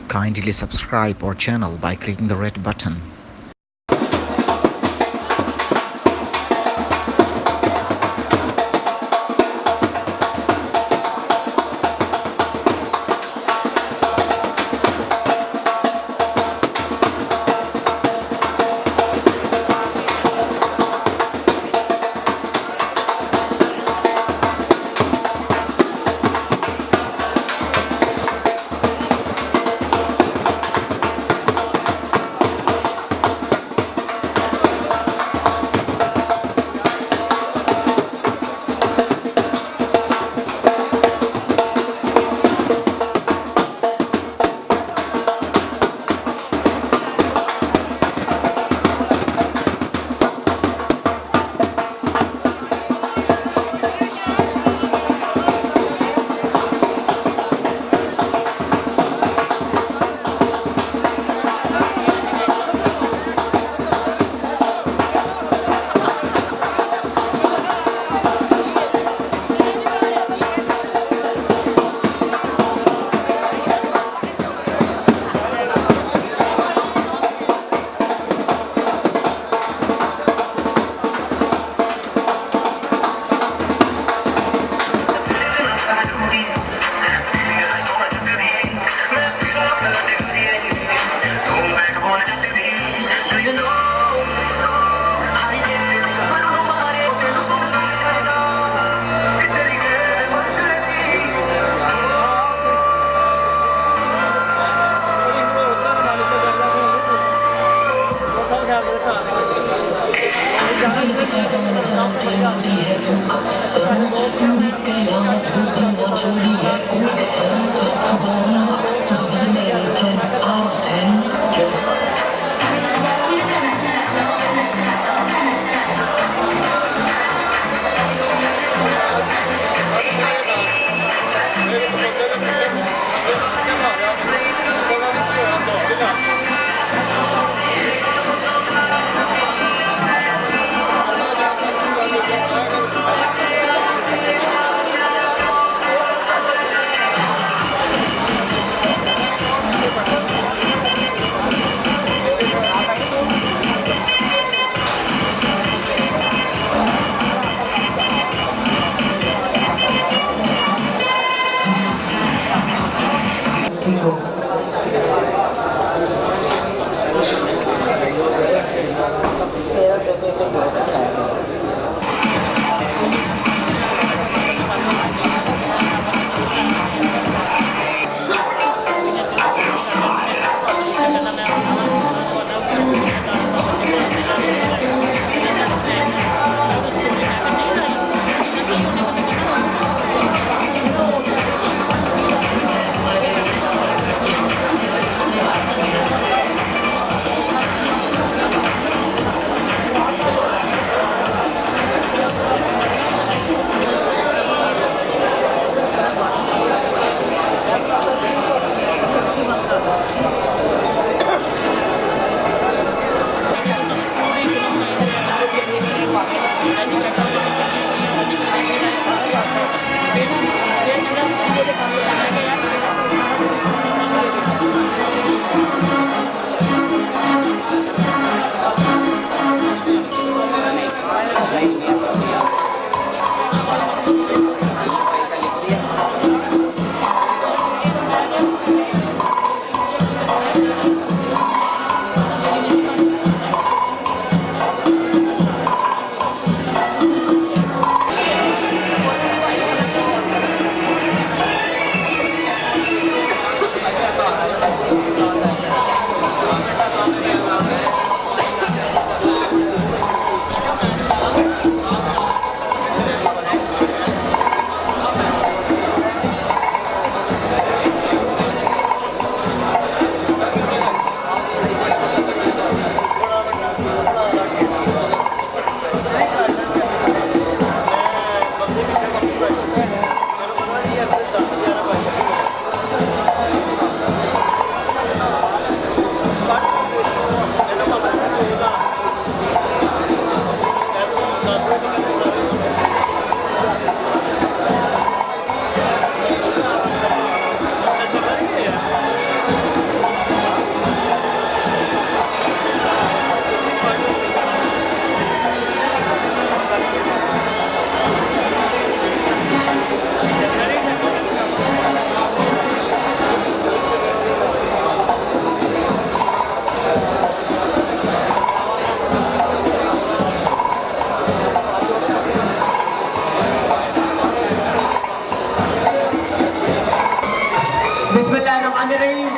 Kindly subscribe our channel by clicking the red button.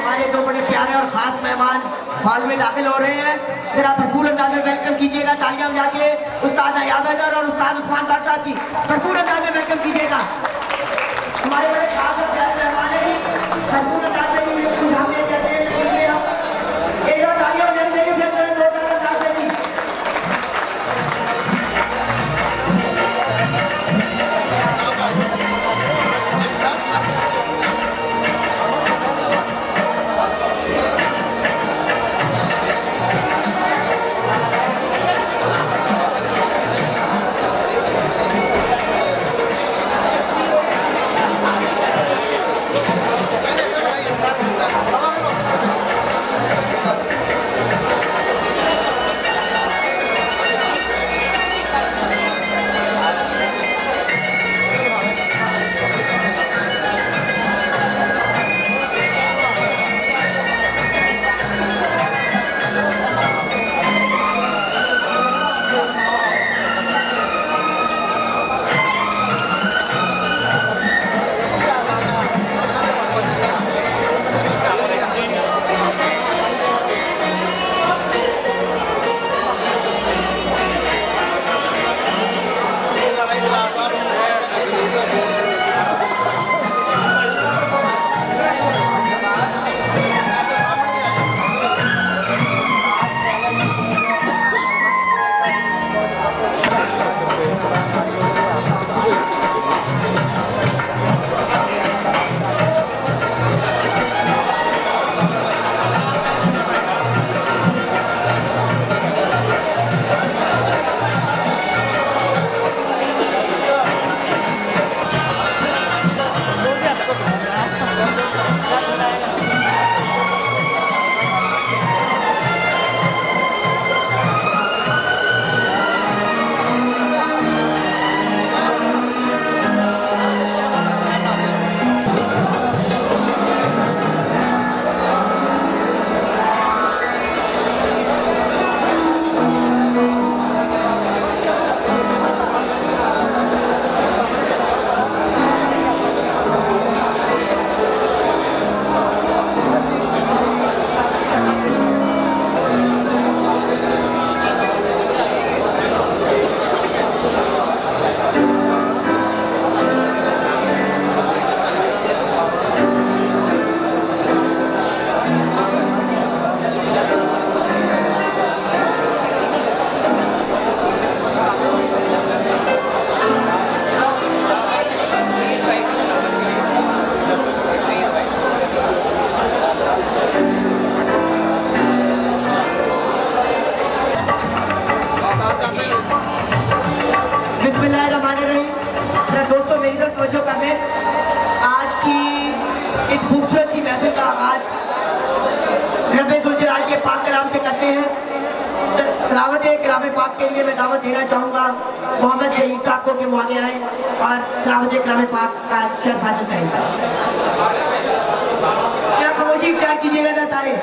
हमारे दो बड़े प्यारे और खास मेहमान हॉल में दाखिल हो रहे हैं। जरा भरपूर अंदाज में वेलकम कीजिएगा, तालियां बजा के उस्ताद अयाब हैदर और उस्ताद उस्मान खान साहब की भरपूर अंदाज में वेलकम कीजिएगा। हमारे बड़े खास और प्यारे मेहमान हैं जी, भरपूर अंदाज में जी खुश आमदीद कहते हैं। लेकिन हम एक और तालियां बजानी चाहिए फिर बड़े जोरदार अंदाज में जी। दोस्तों मेरी तरफ तवज्जो कर लें। आज की इस खूबसूरत सी महफिल का आगाज रब्बे जुल जलाल के पाक कलाम से करते हैं। तिलावत कलाम पाक के लिए मैं दावत देना चाहूँगा मोहम्मद शहीद साहब को कि वो आगे आए और तिलावत कलाम पाक का शर्फ हासिल करेंगे। क्या खामोशी इख्तियार कीजिएगा ना सारे।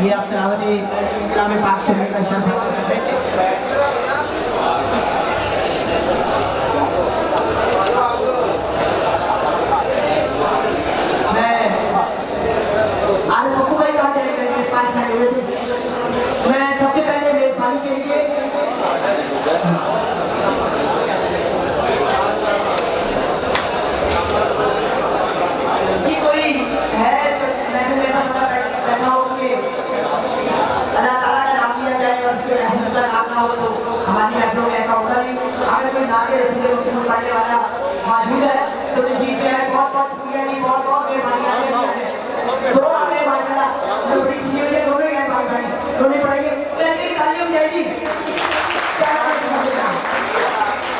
ये आप तिलावत कलाम पाक सुनने का शर्फ मैं आरिफ पप्पू भाई नौकरी की हुई है, दोनों ही हैं भाई भाई, दोनों ही पढ़ाइए। पहली तालियां जाएगी।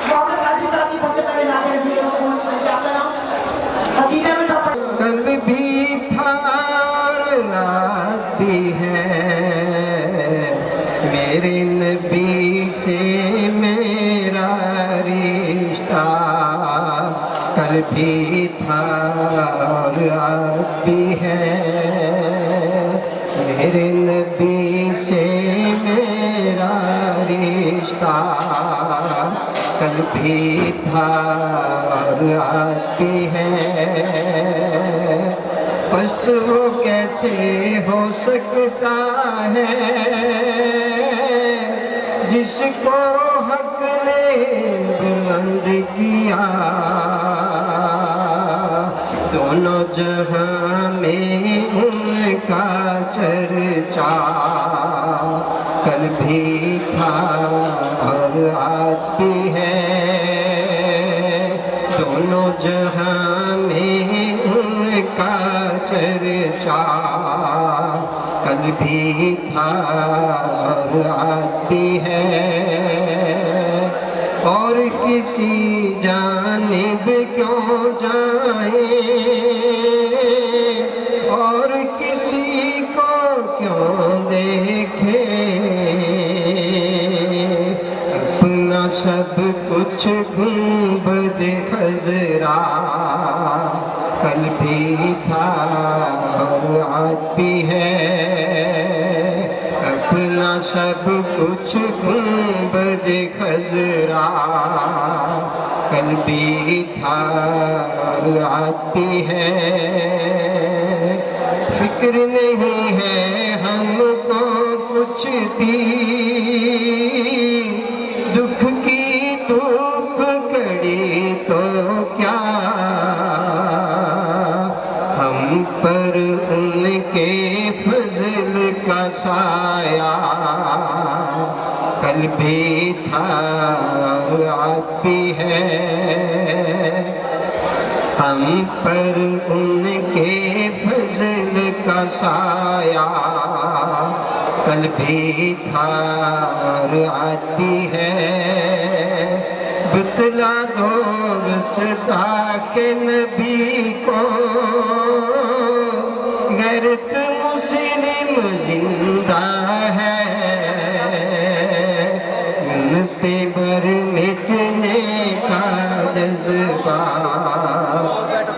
मोहम्मद कासिम साहब की सबसे पहले नाते रसीद को आपका नाम खदीजा में सब कल भी थार आती है मेरे नबी से मेरा रिश्ता, कल भी थार आती है मेरे नबी से मेरा रिश्ता, कल भी थार आती है। पस्त वो कैसे हो सकता है जिसको हक ने बुलंद किया, दोनों जहां में उनका चर्चा, कल भी थार आती है दोनों जहां में उनका चर्चा, कल भी थार आती है। और किसी जानिब क्यों जाए और किसी को क्यों देखे, अपना सब कुछ गुंबद खजरा, कल भी थार आती है। अपना सब कुछ गुंबद खजरा, कल भी थार आती है। फिक्र नहीं है हमको कुछ भी, दुख की धूप कड़ी तो क्या, हम पर उनके फजल का साया, कल भी थार आती है। हम पर उनके फजल का साया, कल भी थार आती है। बतला दो रस्ता के नबी को, गैरत मुस्लिम जिंदा है, उन पे बर मिटने का जज्बा,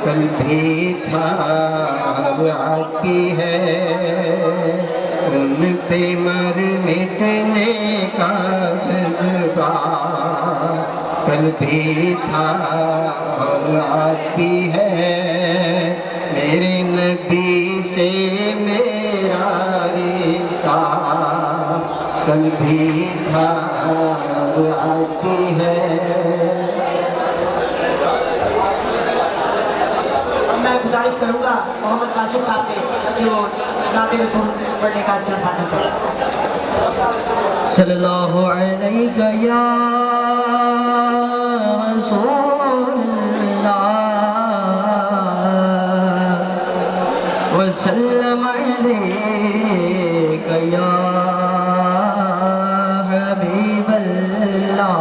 कल भी थार आती है। उन पे मर मिटने का जज्बा, कल भी थार आती है। मेरे नबी से मेरा रिश्ता, कल भी थार आती है। मैं गुजारिश करूंगा मोहम्मद कासिम साहब से कि वो नाते रसूल पढ़ने का अवसर हासिल करें। सल्लल्लाहु अलैहि या रसूलल्लाह वसल्लम अलैका या हबीबल्लाह।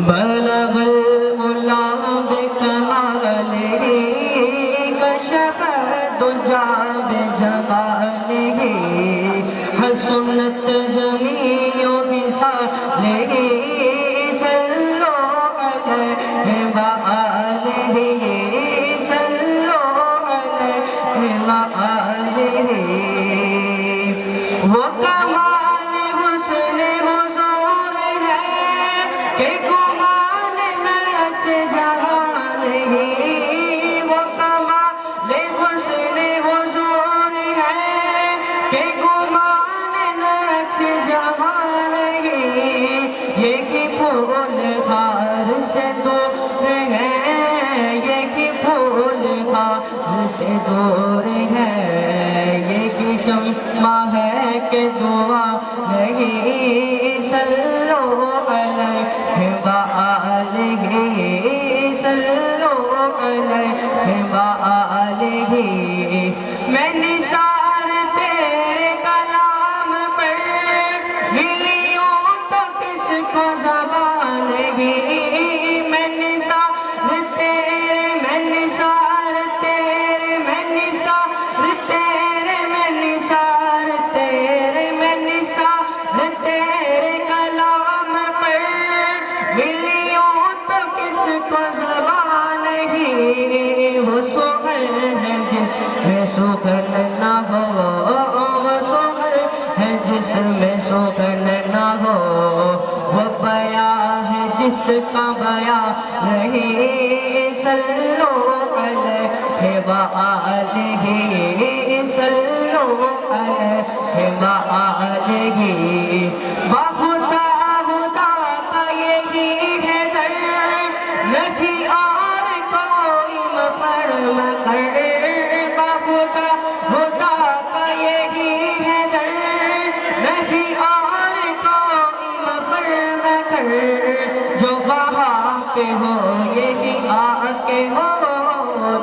बलगल उला बिकमालिही कशफ दुजा बिजमालिही हसनत जमीउ मिसालिही सल्लो अलैहि व आलिही सल्लो अलैहि व आलिही। वो कमाल हुस्न हुजूर है कि गुमान नच जहान ही, वो कमाल हुस्न हुजूर है कि गुमान नच जहान ही। ये कि फूल हार से दूर है, ये कि फूल हार से दूर है, ये कि शम्मा है कि दुआ नहीं। सल्लो अलैहि व आलिही सल्लो अलैहि व आलिही। सुगन न हो, वो सुगन है जिसमें सुगन न हो, वो बया है जिसका बया नहीं। सल्लो अलैहि व आलिहि, सल्लो अलैहि व आलिहि। बाहुदा हुदा का यही है दर, नहीं और कोई मफरम कर। बाहुदा हुदा का यही है दर, नहीं और कोई मफरम कर। जो वहाँ पे हो यही आके हो,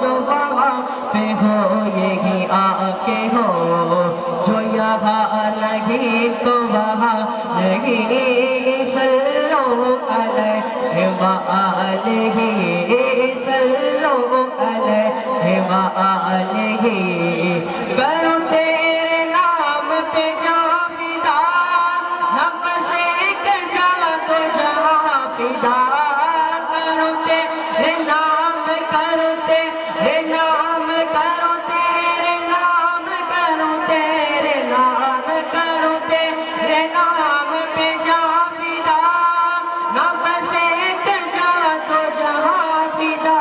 जो वहाँ पे हो यही आके हो, जो यहाँ नहीं तो वहाँ नहीं। सल्लो अलैहि व आलिहि, सल्लो अलैहि व आलिहि। करो तेरे नाम पे जान फिदा, नफ्स एक जान तो जहाँ फिदा। करो तेरे नाम, करो तेरे नाम, करो तेरे नाम, करो तेरे नाम, करो तेरे नाम पे जान फिदा। नफ्स एक जान तो जहाँ फिदा,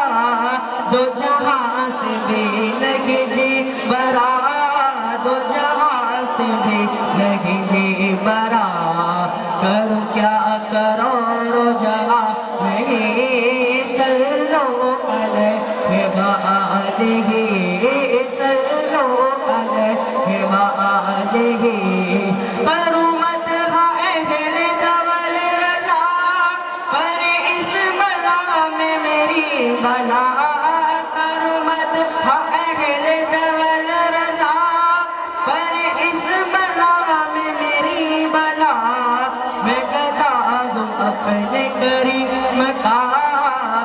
दो जहाँ से भी नहीं जी बरा, दो जहाँ से भी नहीं जी बरा। करो क्या करो रो जहाँ नहीं। सल्लो अलैहि व आलिहि, सल्लो अलैहि व आलिहि। करो मत अहले दवल रज़ा, पर इस बला में मेरी बला। करो मत अहले दवल रज़ा, पर इस बला में मेरी बला। मैं गदा हूँ अपने करीम का,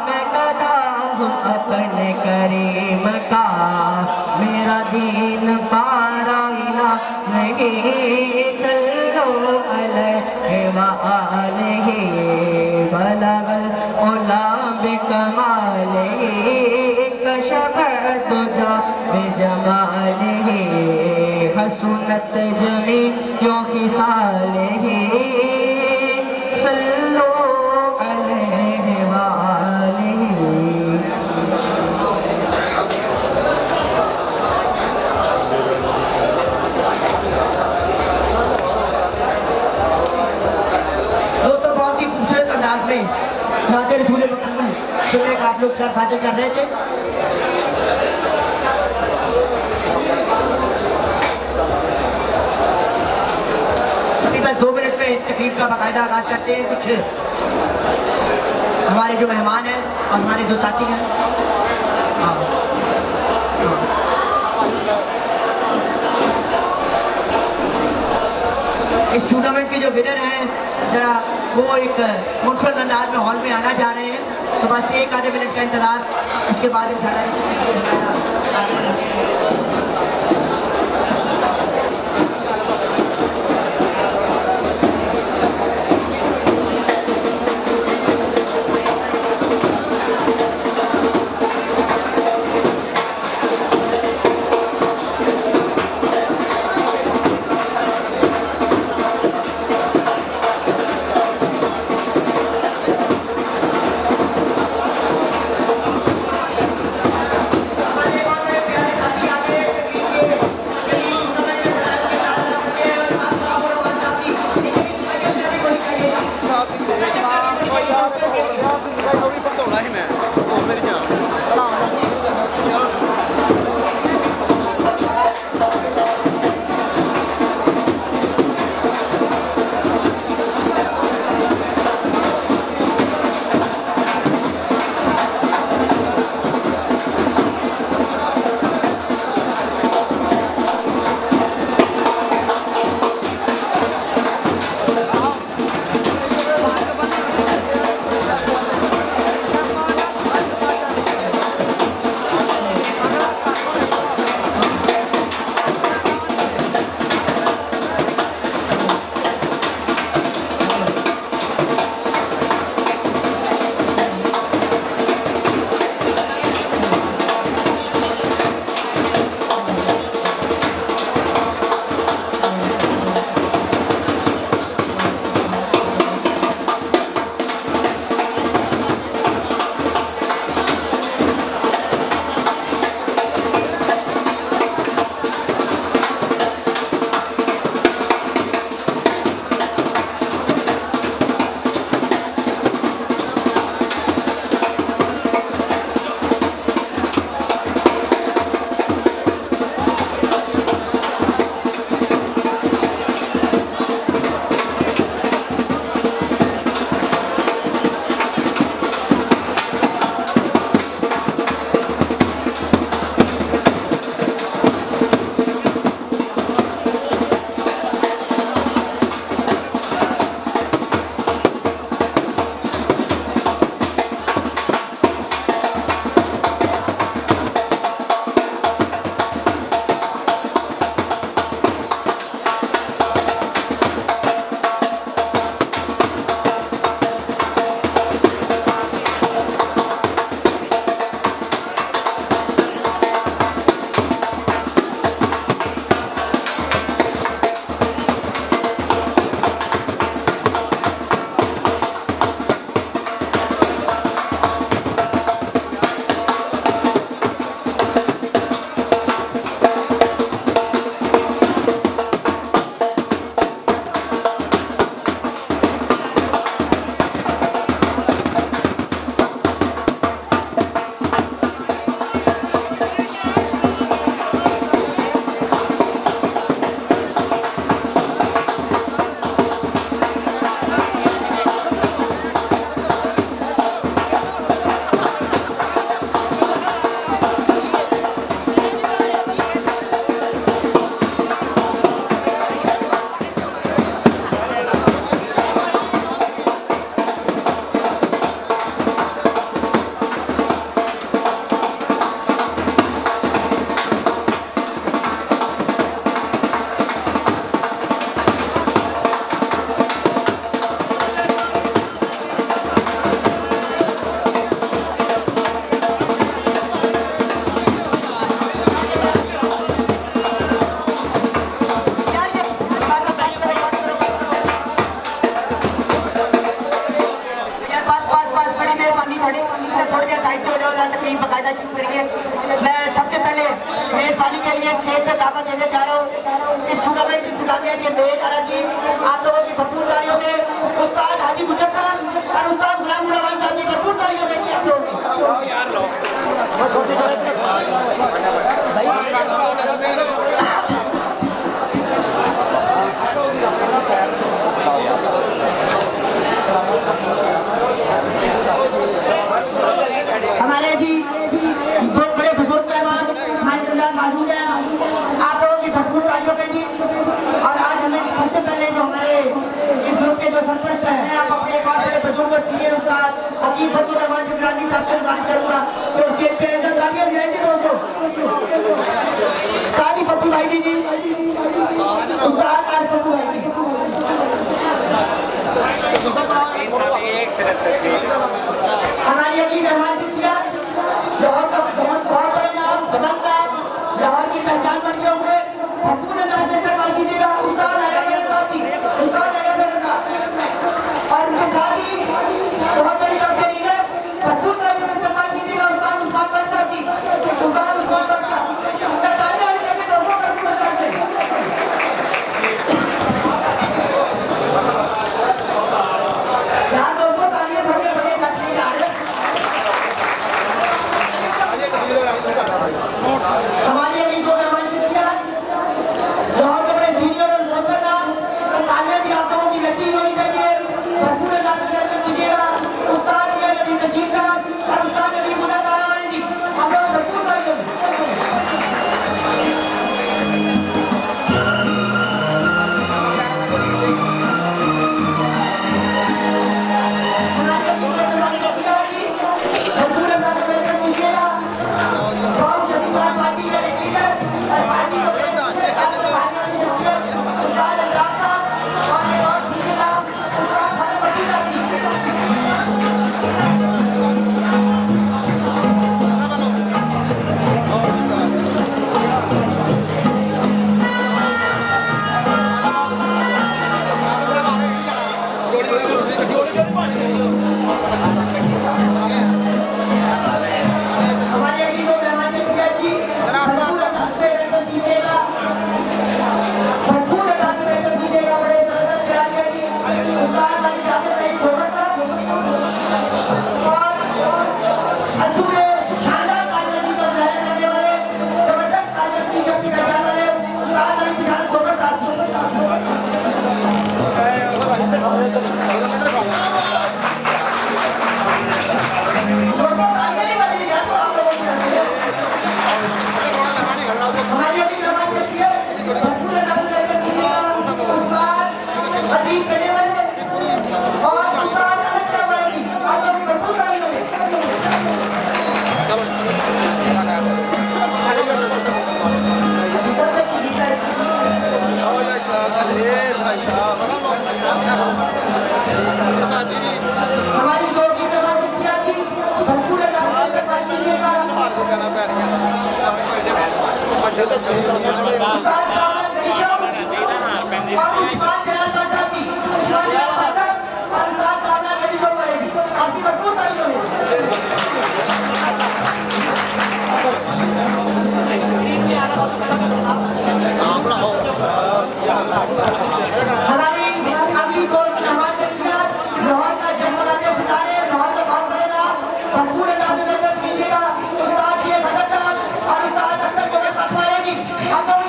मैं गदा हूँ अपने करीम का। मेरा दीन पारा नहीं। सल्लो अलैहि व आलिहि, बलगल उला बिकमालिहि, कशफत दुजा बिजमालिहि। हसनत जमीअ खिसालिहि, सल्लो अलैहि व आलिहि। दोस्तों बहुत ही खूबसूरत अंदाज में नाते रसूल मकबूल सुनने का आप लोग सर फाजिल कर रहे थे। अभी बस 2 मिनट में तकरीब का बाकायदा आगाज करते हैं। कुछ हमारे जो मेहमान हैं और हमारे जो साथी हैं, इस टूर्नामेंट के जो विनर हैं जरा वो एक मुनफरद अंदाज में हॉल में आना चाह रहे हैं। तो बस 1 आधे मिनट का इंतज़ार, उसके बाद इंशाल्लाह आगे बढ़ेंगे। हमारे एक और बड़े प्यारे साथी आ गए। थोड़ा सा साइड से हो जाओ, जहाँ तकरीब बाकायदा शुरू करिए। मैं सबसे पहले मेजबानी के लिए स्टेज पे दावत देने जा रहा हूँ इस टूर्नामेंट की इंतजामिया के मेजबान जी, आप लोगों की भरपूर तालियों में उस्ताद हाजी गुजर साहब और उस्ताद गुलाम रहमान साहब की भरपूर तालियों में की आप लोगों की। हमारे जी दो बड़े बुजुर्ग मेहमान हमारे दरमियान मौजूद हैं, आप लोगों की भरपूर तालियों में जी। और आज हमें सबसे पहले जो हमारे इस ग्रुप के जो सरपंच हैं, आप अपने एक और बड़े बुजुर्ग और सीनियर उस्ताद हकीम फतुर रहमान जिगरानी साहब से गुजारिश करूंगा तो स्टेज पे ऐसा तालियां बजाएंगे दोस्तों। सारी पप्पू भाई जी, उस्ताद और पप्पू भाई जी। हमारी अजीब मेहमान शख्सियत, लाहौर का बहुत बड़े नाम, दबंग नाम, लाहौर की पहचान बन गए होंगे। भरपूर अंदाज में इस्तेमाल कीजिएगा उस्ताद आया मेरे साथ की, उस्ताद आया मेरे साथ। और उनके साथ ही बहुत बड़ी तरफ लीडर भरपूर तालियों में इस्तेमाल कीजिएगा उस्ताद उस्मान बख्श साहब की, उस्ताद उस्मान बख्श साहब। तालियां वाली जगह दोस्तों भरपूर अंदाज में। यहाँ दोस्तों तालियां थोड़ी बड़े काटने जा रहे हैं। हमारी अभी दो मेहमान शख्सियत, लाहौर के बड़े सीनियर और मोहतर नाम, तालियां भी आप लोगों की वैसी ही होनी चाहिए। भरपूर अंदाज में वेलकम कीजिएगा उस्ताद मियां नदीम बशीर साहब और उस्ताद नदीम मुन्ना तारावाली जी, आप लोग भरपूर तालियां दें। हमारे अभी दो मेहमान शख्सियत जी, भरपूर अंदाज में वेलकम कीजिएगा बहुत शक्तिमान पार्टी के लीडर और पार्टी को उस्ताद अल्ताफ साहब और एक और सीनियर नाम उस्ताद खालिद भट्टी साहब की। हमारे अभी दो मेहमान शख्सियत जी, भरपूर अंदाज में वेलकम कीजिएगा, भरपूर अंदाज में वेलकम कीजिएगा बड़े जबरदस्त खिलाड़ी हैं जी, उस्ताद अली जाफर रहीम खोखर साहब और असूले शानदार कारकर्दगी को जाहिर करने वाले जबरदस्त कारकर्दगी की अपनी पहचान वाले उस्ताद अली बिहार खोखर साहब जी। दोस्तों तालियां नहीं बजेगी तो आप लोगों की तरफ से। हमारी अभी मेहमान शख्सियत, भरपूर अंदाज में वेलकम कीजिएगा उस्ताद अजीज करने वाले और उस्ताद अलग वाले जी, आप लोग भी भरपूर तालियों में। अभी सबसे जीता है हमारी दो की मेहमान शख्सियत जी, भरपूर अंदाज में इस्तेमाल कीजिएगा उस्ताद कामरान गरीशम और उस्मान जलाल बादशाह जी, उस्मान जलाल बादशाह और उस्ताद कामरान गरीशम वाले जी, आपकी भरपूर तालियों में। हमारी अगली दो मेहमान शख्सियत, लाहौर का जगमगाते सितारे, लाहौर के बहुत बड़े नाम, भरपूर अंदाज में वेलकम कीजिएगा उस्ताद शेख हसन साहब और उस्ताद अख्तर मोहम्मद पटवारी जी, आप लोग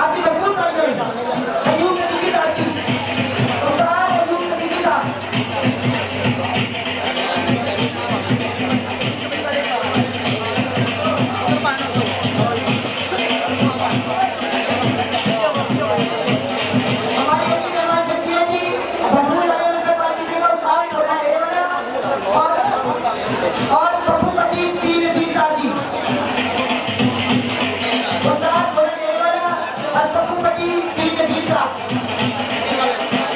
आपकी भरपूर तालियां अयूब नबी साहब की उस्ताद अयूब नबी साहब हमारी अभी मेहमान शख्सियत जी भरपूर तालियां मिलकर बात कीजिएगा उस्ताद थोड़ा ए वाला और प्रभु पति पीर नसीर साहब जी उस्ताद थोड़ा ए वाला और प्रभु पति पीर नसीर साहब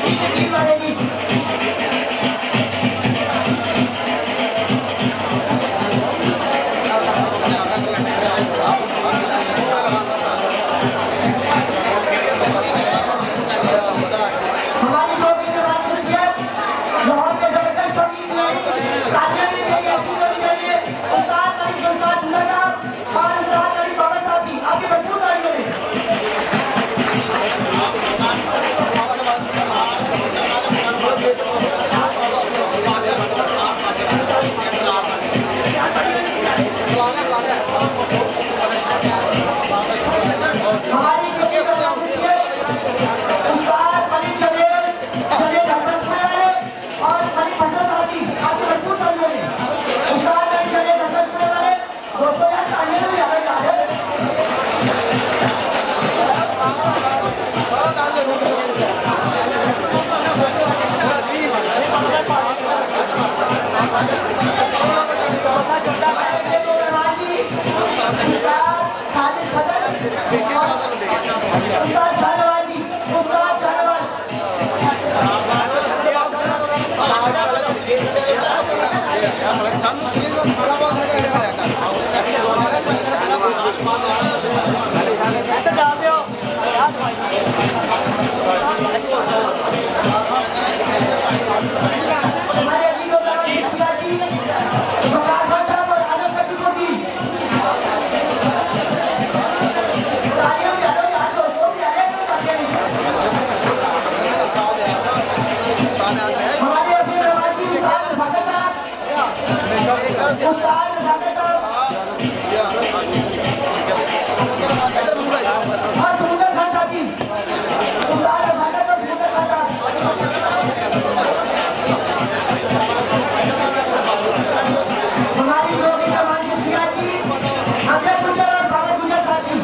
पीर नसीर वाले जी हमारी जो भी मेहमान शख्सियत लाहौर के जबरदस्त शौकीन खिलाड़ी तालियां भी देंगे ऐसी होनी चाहिए उस्ताद मलिक सुल्तान दूल्हा साहब और उस्ताद मलिक बाबर साहब की आपकी भरपूर तालियां दें हमारी जो भी मेहमान शख्सियत उस्ताद मलिक जवेद जवेद अहमद वाले और मलिक भट्टो साहब की आपकी भरपूर तालियां दें उस्ताद मलिक जवेद अहमद वाले दोस्तों यार तालियां भी अलग आ रहे हैं हमारे जो मेहमान जी उस्ताद खालिद खदर उस्ताद शाहनवाज जी उस्ताद शाहनवाज हमारे अभी जो मेहमान शख्सियत जी मुस्ताद खान साहब और आजम कदीपुर की तालियां भी आ रही हैं दोस्तों भी आ रहे हैं तालियां भी हमारे अभी मेहमान जी उस्ताद रफाकत साहब उस्ताद रफाकत साहब और सुमुंदर खान साहब जी उस्ताद रफाकत और सुमुंदर खान साहब हमारी जो भी मेहमान शख्सियत जी अमजद गुजर और बाबर गुजर साहब जी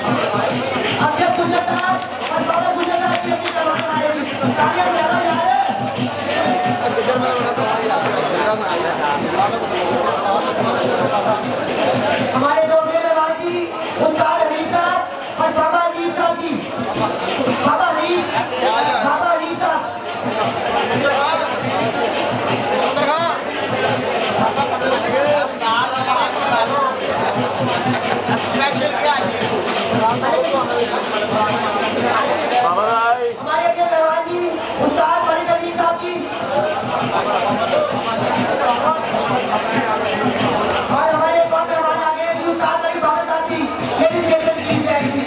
अमजद गुजर साहब और बाबर गुजर साहब की अपनी मेहमान आएगी तालियां ज्यादा जा रहे हमारे जो भी मेहमान जी उस्ताद हरीफ साहब और बाबा हरीफ साहब की बाबा हरीफ साहब हमारे जो मेहमान जी उस्ताद मलिक अजीम साहब की और हमारे एक और मेहमान आ गए जी उस्ताद मलिक बाबर साहब की लेडीज सेक्टर की जाएगी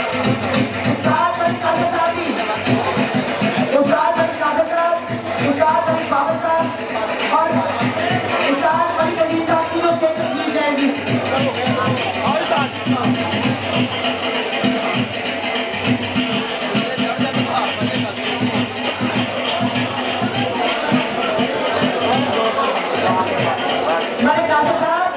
उस्ताद मलिक कासर साहब की उस्ताद मलिक कासर साहब उस्ताद मलिक बाबर साहब और उस्ताद मलिक अजीम साहब की जो सेक्टर की जाएगी मलिक कासर साहब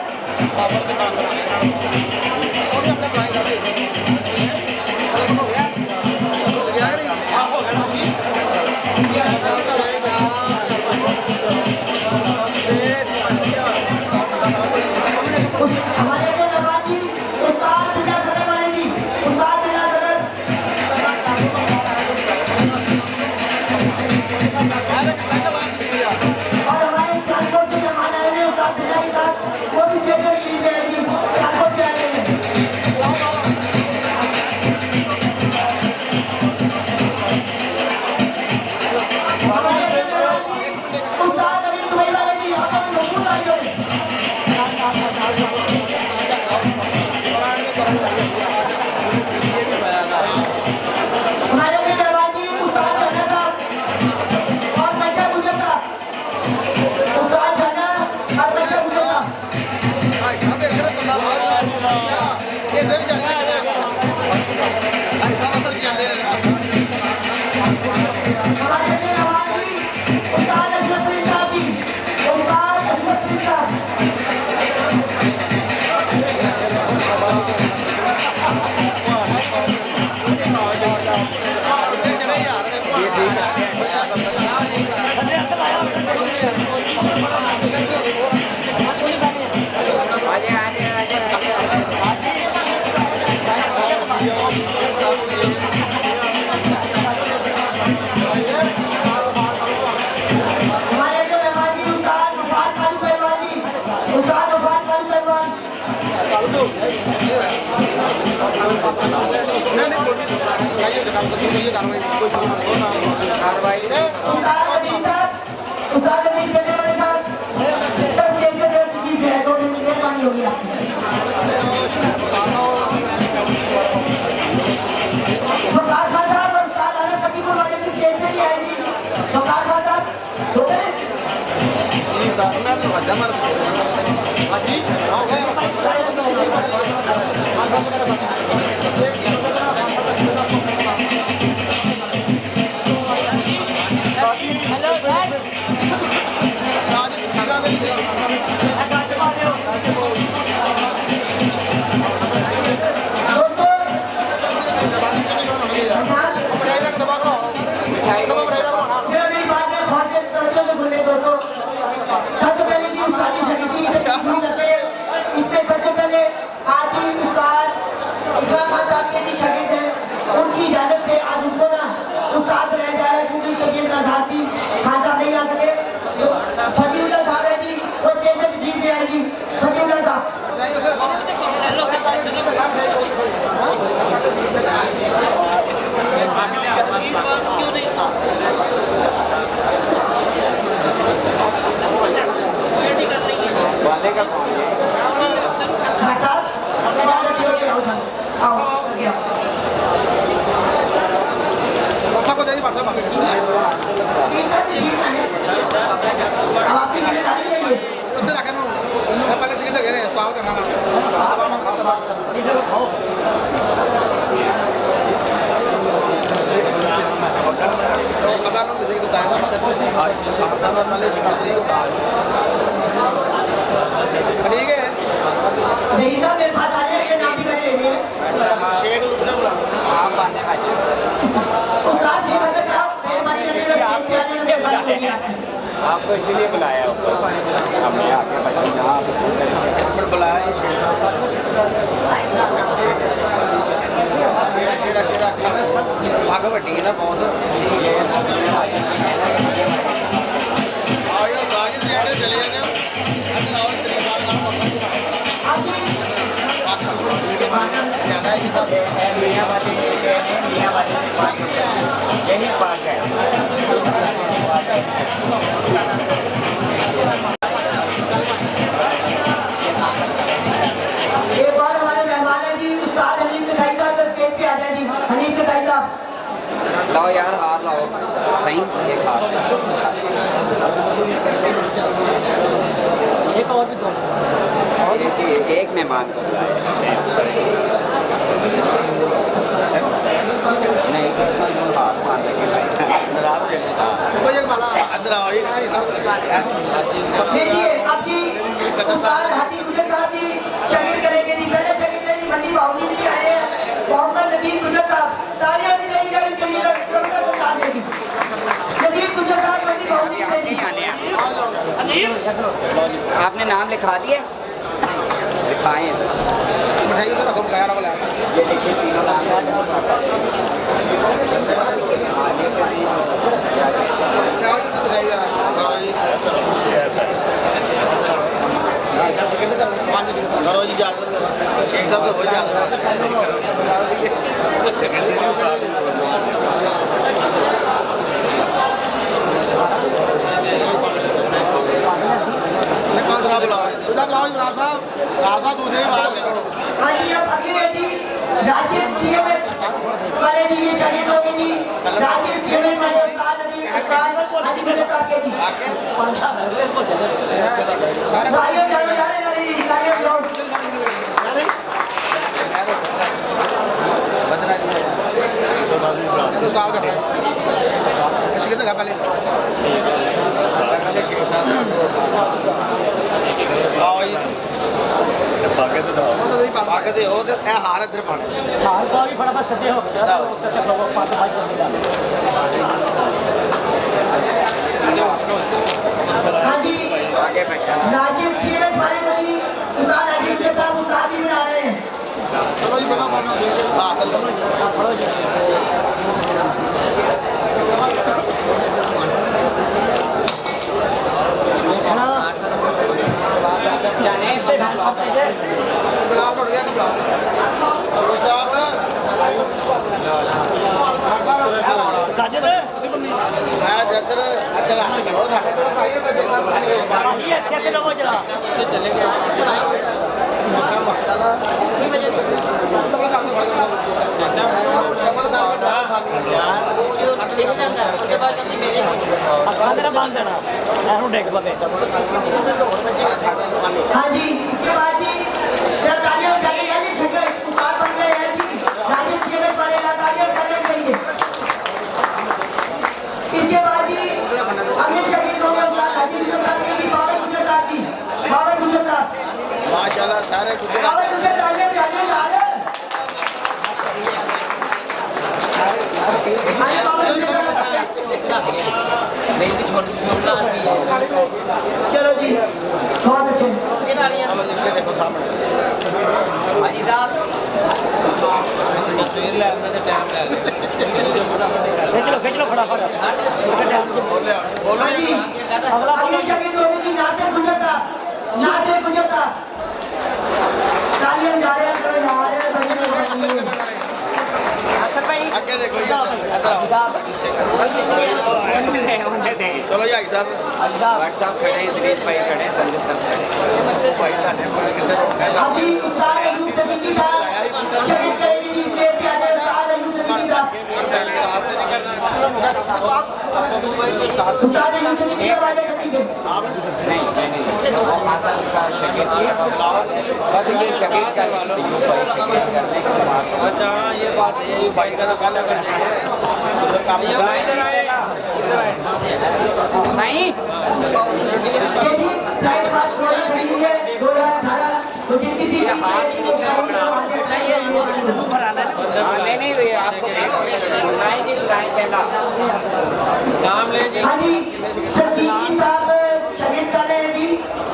उस्ताद जाना और बच्चा सुनेगा भाई साहब एक तरफ बंदा ये दे भी जाने भाई साहब असल जाने हमारे नवाजी उस्ताद अशरफ अली साहब जी उस्ताद अशरफ अली साहब हमारे जो मेहमान जी उस्ताद वफात खान पहलवान जी उस्ताद वफात खान पहलवान उस्ताद अजीज साहब उस्ताद अजीज करने वाले साहब सब स्टेज पे तशरीफ है 2 मिनट मेहरबानी होगी आपकी फकार खान साहब और उस्ताद आलम तकीपुर वाले की स्टेज पे ही आएगी फकार खान साहब दो मिनट इसमें सबसे पहले आज ही उस्ताद इकराम खान साहब के जी शागिर्द हैं उनकी इजाजत से आज उनको ना उस्ताद बनाया जा रहा है क्योंकि तबीयत नासाज थी खान साहब नहीं आ सके तो फतीउल्लाह साहब है जी वो स्टेज पे तशरीफ ले आएगी फतीउल्लाह साहब भाई साहब इजाजत दियो कि आओ सर आओ लगे आओ ये सब ठीक है अब आपकी जिम्मेदारी है ये पहले सेकंड लगे रहे सवाल करना कदा जैसे कि बताया ठीक है यही साहब मेरे पास आ जाए ये नाम भी मैंने ले लिए उस्ताद शेख अहमद साहब मेहरबानी करके स्टेज पे आ जाना मेहरबानी होगी आपकी आपको इसीलिए बुलाया हमने आके बच्चे यहाँ बुलाया आगे वड्डी ना बहुत आओ साजिद जी चले जाने यही बात है एक बार हमारे मेहमान हैं जी उस्ताद हनीफ कसाई साहब तो स्टेज पे आ जाए जी हनीफ कसाई साहब लाओ यार हार लाओ सही एक हार एक और भी दो एक मेहमान को बुलाया नहीं हार मान लगे लीजिए अब जी उस्ताद हाजी गुजर साहब जी शहीद करेंगे जी पहले शहीद जी मंडी बाउली के आए हैं मोहम्मद नदीम गुजर साहब तालियां भी नहीं करें इनके लिए कविता को डाल देगी नदीम गुजर साहब मंडी बाउली से जी आपने नाम लिखा दिए लिखाए मिठाई तो रखो गया वाला ये देखिए तीनों नाम करो जी जा शेख साहब तो हो जा जनाब साहब दूसरे बात हाँ जी अब अगली है जी राशिद CMH वाले जी ये चाहिए होगी जी राजीव सीमेंट वाले उस्ताद हाजी गुजर साहब के जी भाइयों चलो जा रहे नहीं जी कार्य लोग तो कॉल कर रहा है अच्छी कितना पहले पाके हो तो ए हार इधर पाने हार को भी फटाफट सत्य हो गया तो तक लोगों पास पास कर दिया हाँ जी राजीव सीमेंट वाले को जी उस्ताद हाजी गुजर साहब उस्ताद भी बना रहे हैं चलो जी बना हां जाने पे भाग आप से गुलाब उड़ गया गुलाब साहब साजिद मैं जदर अंदर आ करो ये कैसे लोगों जरा चले गया बांध देना डेग पके हाँ जी इसके बाद जी जब तालियां बजाई जाएंगी छक्के उस्ताद बन गए हैं जी राजीव सीमेंट वाले तालियां बजाने चाहिए इसके बाद जी अगले शहीद होंगे उस्ताद हाजी गुजर साहब की बाबर गुजर साहब की बाबर गुजर साहब माशाल्लाह सारे बाबर गुजर तालियां बजाने जा रहे हैं हाँ जी बाबर गुजर साहब चलो जी बहुत अच्छे देखो सामने हाजी साहब तस्वीर ले आने का टाइम लगे खींच लो फटाफट बोलो हाँ जी अगले शहीद होंगे जी नासिर गुजर साहब तालियां बजा रहे हैं करो यार आगे देखो चलो जी साहब व्हाट्सएप खड़े हैं दिनेश भाई खड़े हैं संजय सर अभी उस्ताद अयूब सदीकी साहब शहीद करेंगे जी स्टेज पे आ जाए उस्ताद अयूब सदीकी साहब उस्ताद अयूब सदीकी साहब आ जाए जल्दी से अच्छा ये बात है भाई का तो कल काम साईं ये जी लाइट बात पूरी करेंगे 2018 तो जितनी सी नहीं भैया आपको नाम ले जी हाँ जी सदीकी साहब शहीद कर रहे हैं जी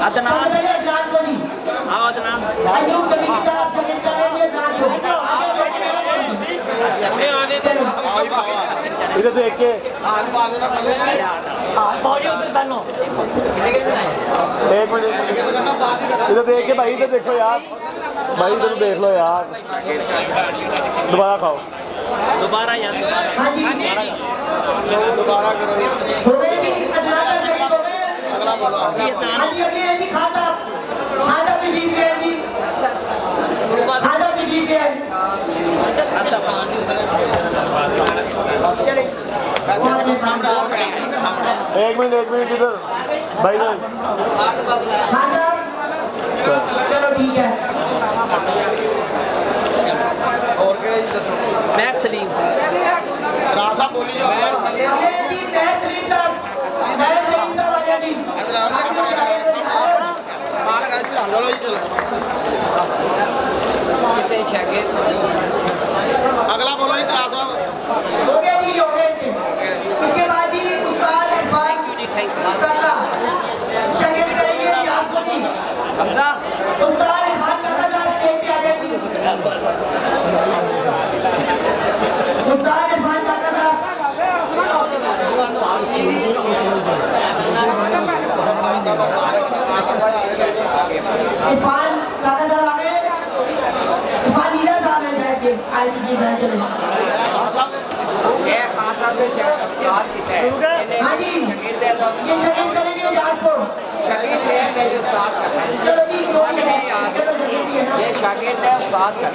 अदनान अदनान को जी हाँ अदनान अयूब सदीकी साहब शहीद कर रहे हैं अदनान को इधर देख के हाल पालो ना पहले एक मिनट इधर देख के भाई इधर देखो यार भाई इधर देख लो यार दोबारा खाओ दोबारा यार हाँ जी दोबारा करो हो गए जी अदनान का शहीद हो गए अगला बोलो हाँ जी अगले हैं जी खान साहब भी जीत गए हैं जी खाजा भी जीत गए चले एक मिनट इधर भाई खान साहब चलो ठीक है और क्या मैक्स सलीम राजा बोली जाओ अगले जी मैच लीड तक आ गया जी चलो जी चलो अगला बोलो जी राजा हो गया जी हो गए इसके बाद जी उस्ताद इरफान काका शहीद करेंगे आपको जी उस्ताद इरफान काका साहब स्टेज पे आ गए जी उस्ताद इरफान काका साहब इरफान काका साहब आ गए इरफान नीला साहब है जाएंगे आईपीसी ब्रांच में हाँ जी ये शहीद करेंगे जाट को चलो जी जो भी है चलो शहीद भी है ना शागिर्द है उस्ताद का ये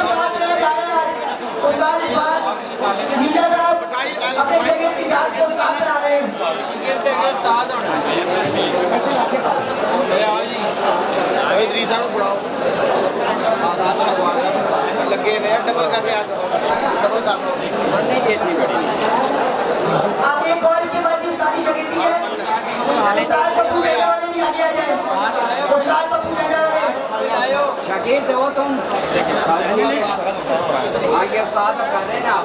उस्ताद करने जा रहे हैं उस्ताद इकबाल मीरा साहब अपने जगह की जांच को उस्ताद बना रहे हैं। लगे ने डबल करके यार डबल कर लो नहीं बेचनी पड़ी आगे एक और इसके बाद उस्तादी जगह की है। उस्ताद पप्पू लेने वाले भी आगे आ जाए। उस्ताद पप्पू लेने वाले शकीर दो तुम आगे उस्ताद तो कर रहे हैं ना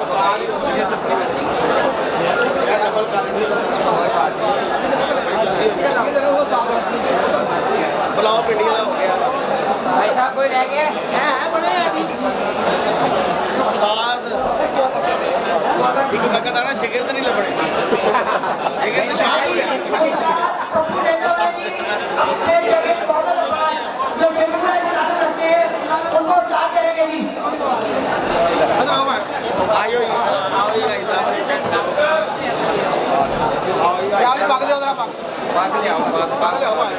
बुलाओ पिंडी का हो गया भाई साहब कोई रह गया उस्ताद एक वक्त आना शिगिर्द नहीं लबड़े शिगिर्द शाम हो गया पप्पू लेने वाले भी अपने जगह मोहम्मद अब्बास जो शेखुपुरा से ताल्लुक रखते हैं उनको उस्ताद करेंगे जी। आयो आओ ही गाइस आओ ही भाग दे उधर भाग भाग ले आओ भाग ले भाग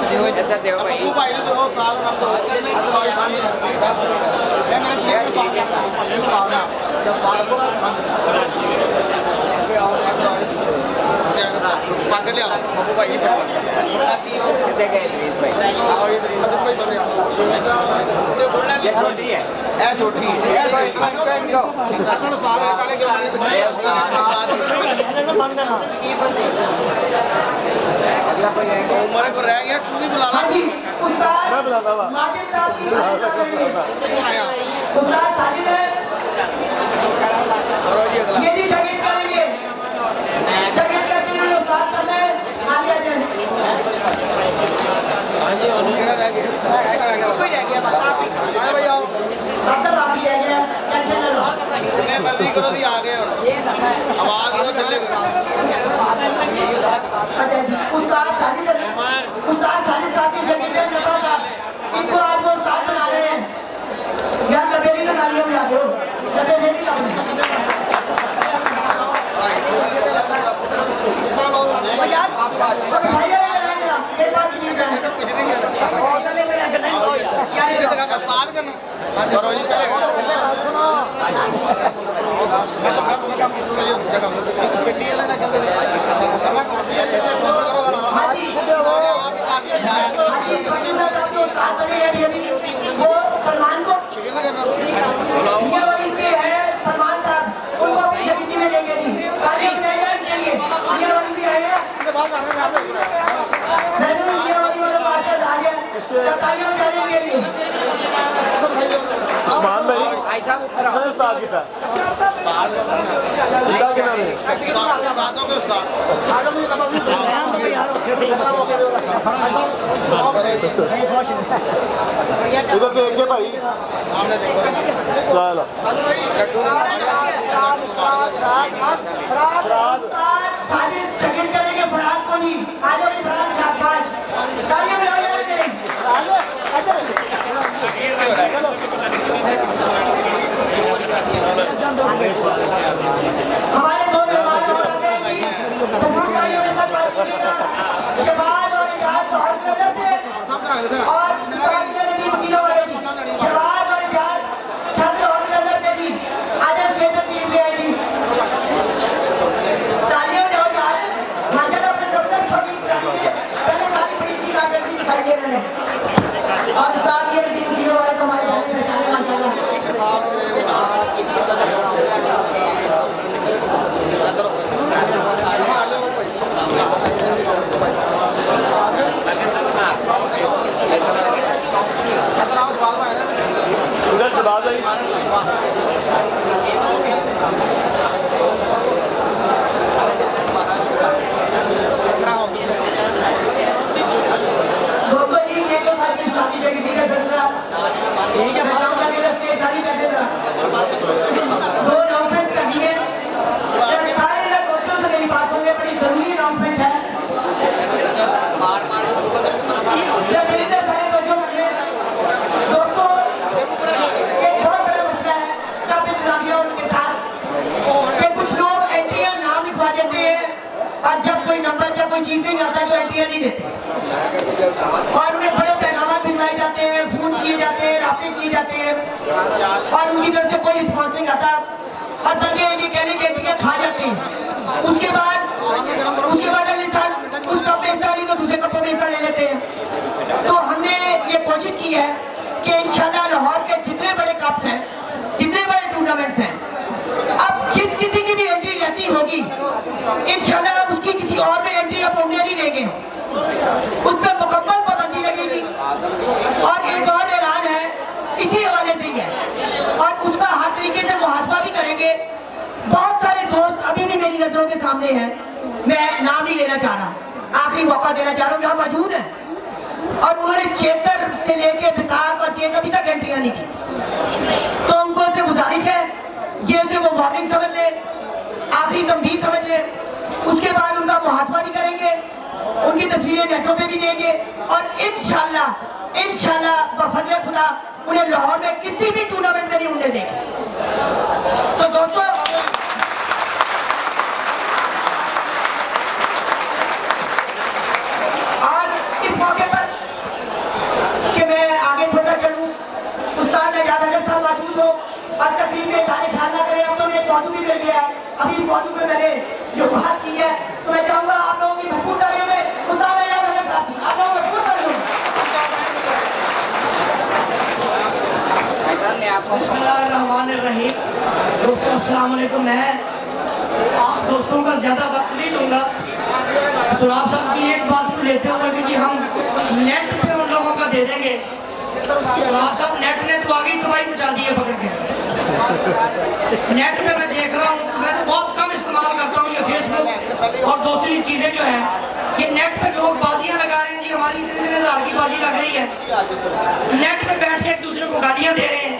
देव जैसा देव भाई तू भाई ने तो साल का तो भाई सामने मैं मेरे शेर को भाग गया ये भागना जब भाग को ऐसे आओ भाग ले आओ बाबू भाई कितने गए प्लीज भाई आओ ये मदद भाई बंदे ये छोटी है ए छोटी है असल सवाल है पहले क्यों नहीं अगला कोई आएगा उम्र को रह गया तू भी बुला ला हाँ जी उस्ताद मैं बुलाता हूँ माजिद साहब की बात कर रहे हैं। आया उस्ताद साजिद है करो जी अगला ये जी शहीद करेंगे शहीद करके इन्होंने उस्ताद करना है आगे आ जाए। कितना रह गया कोई रह गया बस आप ही आए भाई आओ मतलब आप ही रह गया टेंशन ना लो। मैं मर्जी करो दी आ गए आवाज दो कर ले अच्छा जी उस्ताद साजिद साहब की शहीद है नबा साहब इनको आज वो उस्ताद बना रहे हैं। यार लबेरी तो नालियों में आ गए हो लबेरी नहीं लगनी यार अब भाई एक बात नहीं है कुछ नहीं है यार ये जगह का साथ करना करो जी चलेगा मैं तो काम जगह पिंडी वाले ना कहते करना करो हाजी हाजी फकीर साहब जो उस्ताद बने हैं अभी वो सलमान को शिकिर ना करना बुलाओ ये वाली इसके है सलमान साहब उनको अपनी शकीती में लेंगे जी तालियां बजाइए इनके लिए ये वाली भी है इसके बाद आने में आता मैं तो ये वाली वाले पास से आ गया तालियां बजाइए इनके लिए उस्मान भाई भाई साहब ऊपर आओ उस्ताद की था उस्ताद के नाम है उस्तादों के उस्ताद आगे भी नमक भी इधर देखिए भाई सामने देखो चलो साजिद शकील करेंगे फराज को नहीं आज अपनी फराज शाबाश तालियां बजाइए इनके लिए हमारे दो मेहमान और आ गए जी तमाम भाइयों के साथ बात कीजिएगा शहबाज और इजाज बहुत नजर से और शहबाज और इजाज छत्र और नजर से जी आदर से तकलीफ ले आई जी तालियां जाओ यार माशाल्लाह अपने दफ्तर छोटी कराइए पहले सारी बड़ी चीज आगे बड़ी दिखाई दे रहे हैं और साहब ये भी दिखी हुआ है तो हमारे जाने पहचाने माशाल्लाह उधर शबाज भाई दोस्तों जी ये तो सारी शादी जगह ठीक है सर ठीक है मैं चाहूंगा कि रस्ते शादी कर देगा दो अनाउंसमेंट करनी है सारे लोग दोस्तों से मेरी बात सुनने बड़ी जरूरी अनाउंसमेंट है जब मेरी तरफ सारे दोस्तों कर रहे दोस्तों एक बहुत बड़ा मसला है सब इंतजामिया उनके साथ कि कुछ लोग एंट्रियां नाम लिखवा देते हैं और जब कोई नंबर या कोई चीज नहीं आता तो एंट्रियां नहीं देते और उन्हें बड़े पैगाम भिजवाए जाते हैं फोन किए जाते हैं राब्ते किए जाते हैं और उनकी तरफ से कोई रिस्पॉन्स नहीं आता और बल्कि ये कहने के टिकट खा जाते हैं। उसके बाद अगले साल उस कप में हिस्सा नहीं तो दूसरे कप में हिस्सा ले लेते हैं। तो हमने ये कोशिश की है कि इंशाल्लाह लाहौर के जितने बड़े कप्स हैं, जितने बड़े टूर्नामेंट्स हैं, अब जिस किसी की भी एंट्री रहती होगी इंशाल्लाह उसकी किसी और में एंट्री अब होने नहीं देंगे, उस पर मुकम्मल पाबंदी लगेगी। और एक और ऐलान है इसी हवाले से ही है और उसका हर तरीके से मुहासबा भी करेंगे। बहुत सारे दोस्त अभी भी मेरी नजरों के सामने हैं, मैं नाम नहीं लेना चाह रहा, आखिरी मौका देना चाह रहा हूँ, यहाँ मौजूद है और उन्होंने चेतर से लेके विसाख और चेक अभी तक एंट्रियां नहीं की। तो उनको से गुजारिश है जेल से वो वार्निंग समझ ले, आखिरी तंबीह समझ ले, उसके बाद उनका मुहासबा भी करेंगे, उनकी तस्वीरें नेटों पे भी देंगे और इंशाल्लाह बफज़ल खुदा उन्हें लाहौर में किसी भी टूर्नामेंट में नहीं उड़ने देंगे। तो दोस्तों और इस मौके पर कि मैं आगे थोड़ा चलूं, उस्ताद नजाब अहमद साहब मौजूद हो और तकरीब में सारे ख्याल ना करें। अब तो एक मौजूद भी मिल गया, अभी इस मौजूद में मैंने जो बात की है तो मैं चाहूंगा आप लोगों की भरपूर तालियों में उस्ताद नजाब अहमद साहब जी, आप लोग भरपूर तालियों में। बिस्मिल्लाहिर्रहमानिर्रहीम। दोस्तों अस्सलाम वालेकुम। मैं आप दोस्तों का ज़्यादा वक्त नहीं लूँगा, तो आप सब की एक बात को लेते हुए कि जी हम नेट पे उन लोगों का दे देंगे, तो आप सब नेट ने तो आगे तबाही मचा दी है पकड़ के। नेट पे मैं देख रहा हूँ, मैं तो बहुत कम इस्तेमाल करता हूँ ये फेसबुक और दूसरी चीज़ें जो हैं, ये नेट पे लोग बाजियाँ लगा रहे हैं जी, हमारी 3,000 की बाजी लग रही है, नेट पे बैठ के एक दूसरे को गालियाँ दे रहे हैं।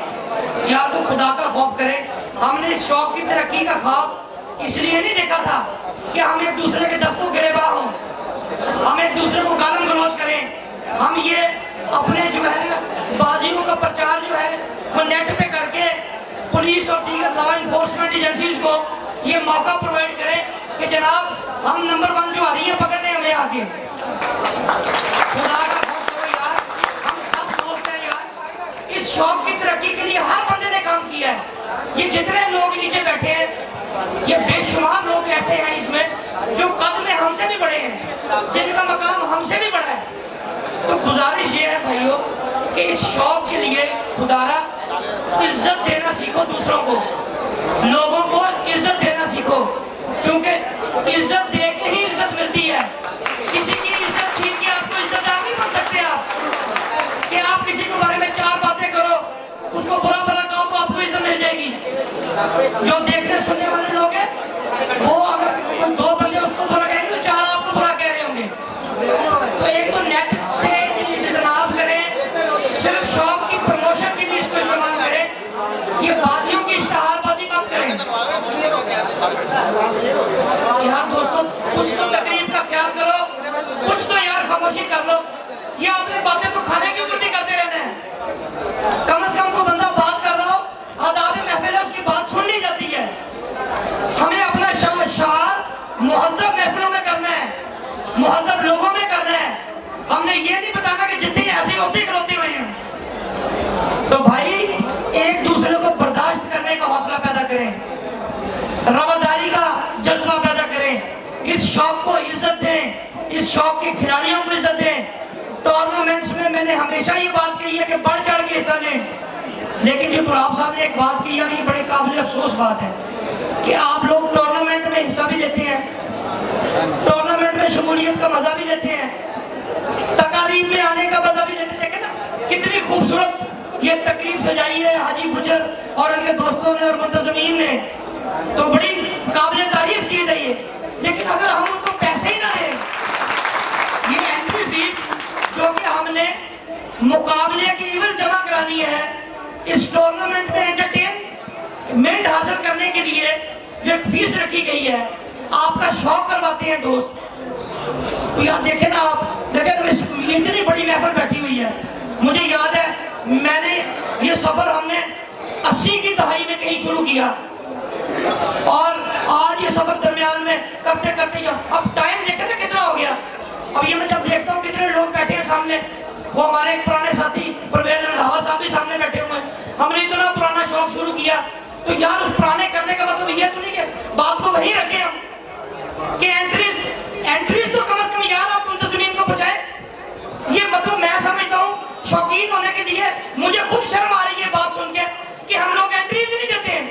यार तो खुदा का खौफ करें। हमने इस शौक की तरक्की का ख्वाब इसलिए नहीं देखा था कि हम एक दूसरे के दस्तों गिरेबान हों, हम एक दूसरे को गालम गलौज करें, हम ये अपने जो है बाजियों का प्रचार जो है वो नेट पे करके पुलिस और दीगर लॉ इन्फोर्समेंट एजेंसीज को ये मौका प्रोवाइड करें कि जनाब हम नंबर 1 जो आ रही है पकड़ने हमें आगे। खुदा का खौफ करो यार, हम सब दोस्त हैं यार। इस शौक की तरक्की के लिए हर बंदे ने काम किया है। ये जितने लोग नीचे बैठे हैं, ये बेशुमार लोग ऐसे हैं इसमें जो कद में हमसे भी बड़े हैं, जिनका मकाम हमसे भी बड़ा है। तो गुजारिश ये है भाइयों कि इस शौक के लिए खुदारा इज्जत देना सीखो, दूसरों को, लोगों को इज्जत देना सीखो, क्योंकि इज्जत दे के ही इज्जत मिलती है। किसी की इज्जत छीन के आपको इज्जतदार नहीं बन सकते आप, कि आप किसी के बारे में 4 बातें करो, उसको बुरा भला कहो तो आपको इज्जत मिल जाएगी। जो देखने सुनने वाले लोग हैं वो अगर 2 बंदे उसको बुरा कहेंगे तो 4 आपको बुरा कह रहे होंगे। तो एक तो नेट से इज्तनाब करें, सिर्फ शौक की प्रमोशन की भी इसको इस्तेमाल करें, ये बाजियों की इश्तहारबाजी मत करें। यार दोस्तों कुछ तो तकरीब का ख्याल करो, कुछ तो यार खामोशी कर लो। ये आपने बातें तो खाने की ऊपर नहीं करते रहते हैं, कम से कम को बंदा बात कर रहा हो, आदाब महफिल है उसकी बात सुन ली जाती है। हमें अपना शार मुहज़्ज़ब महफिलों में करना है, मुहज़्ज़ब लोगों में करना है। हमने ये नहीं बताना कि जितनी ऐसी होती खरोती हुई हैं। तो भाई एक दूसरे को बर्दाश्त करने का हौसला पैदा करें, रवादारी का जज्बा पैदा करें, इस शौक को इज्जत दें, इस शौक के खिलाड़ियों को इज्जत दें। टूर्नामेंट्स में मैंने हमेशा ये बात कही है कि बढ़ चढ़ के हिस्सा लें, लेकिन जो गुलाब साहब ने एक बात की यार ये बड़े काबिल अफसोस बात है कि आप लोग टूर्नामेंट में हिस्सा भी लेते हैं, टूर्नामेंट में शमूलियत का मजा भी लेते हैं, तकारीब में आने का मजा भी लेते हैं। देखें ना कितनी खूबसूरत ये तकरीब सजाई है हाजी गुजर और उनके दोस्तों ने और मुंतज़मीन ने, तो बड़ी काबिल तारीफ चीज है ये। लेकिन अगर हम उनको पैसे ही ना दें, ये एंट्री फीस जो कि हमने मुकाबले की इवज जमा करानी है, इस टूर्नामेंट में एंटरटेनमेंट हासिल करने के लिए जो एक फीस रखी गई है, आपका शौक करवाते हैं दोस्त। तो यार देखें ना आप, देखें इतनी बड़ी महफिल बैठी हुई है। मुझे याद है मैंने ये सफर हमने 80 की दहाई में कहीं शुरू किया और आज ये सफर दरमियान में करते करते अब टाइम देखें ना कितना हो गया। अब ये मैं जब देखता हूँ कितने लोग बैठे हैं सामने, वो हमारे एक पुराने साथी परवेज रंधावा साहब भी सामने बैठे हुए हैं। हमने इतना पुराना शौक शुरू किया, तो यार उस पुराने करने का मतलब ये तो नहीं कि बात को वही रखें हम कि एंट्रीज तो कम से कम यार आप मुंतज़मीन को बचाए। ये मतलब मैं समझता हूँ शौकीन होने के लिए मुझे खुद शर्म आ रही है बात सुन के कि हम लोग एंट्रीज नहीं देते हैं।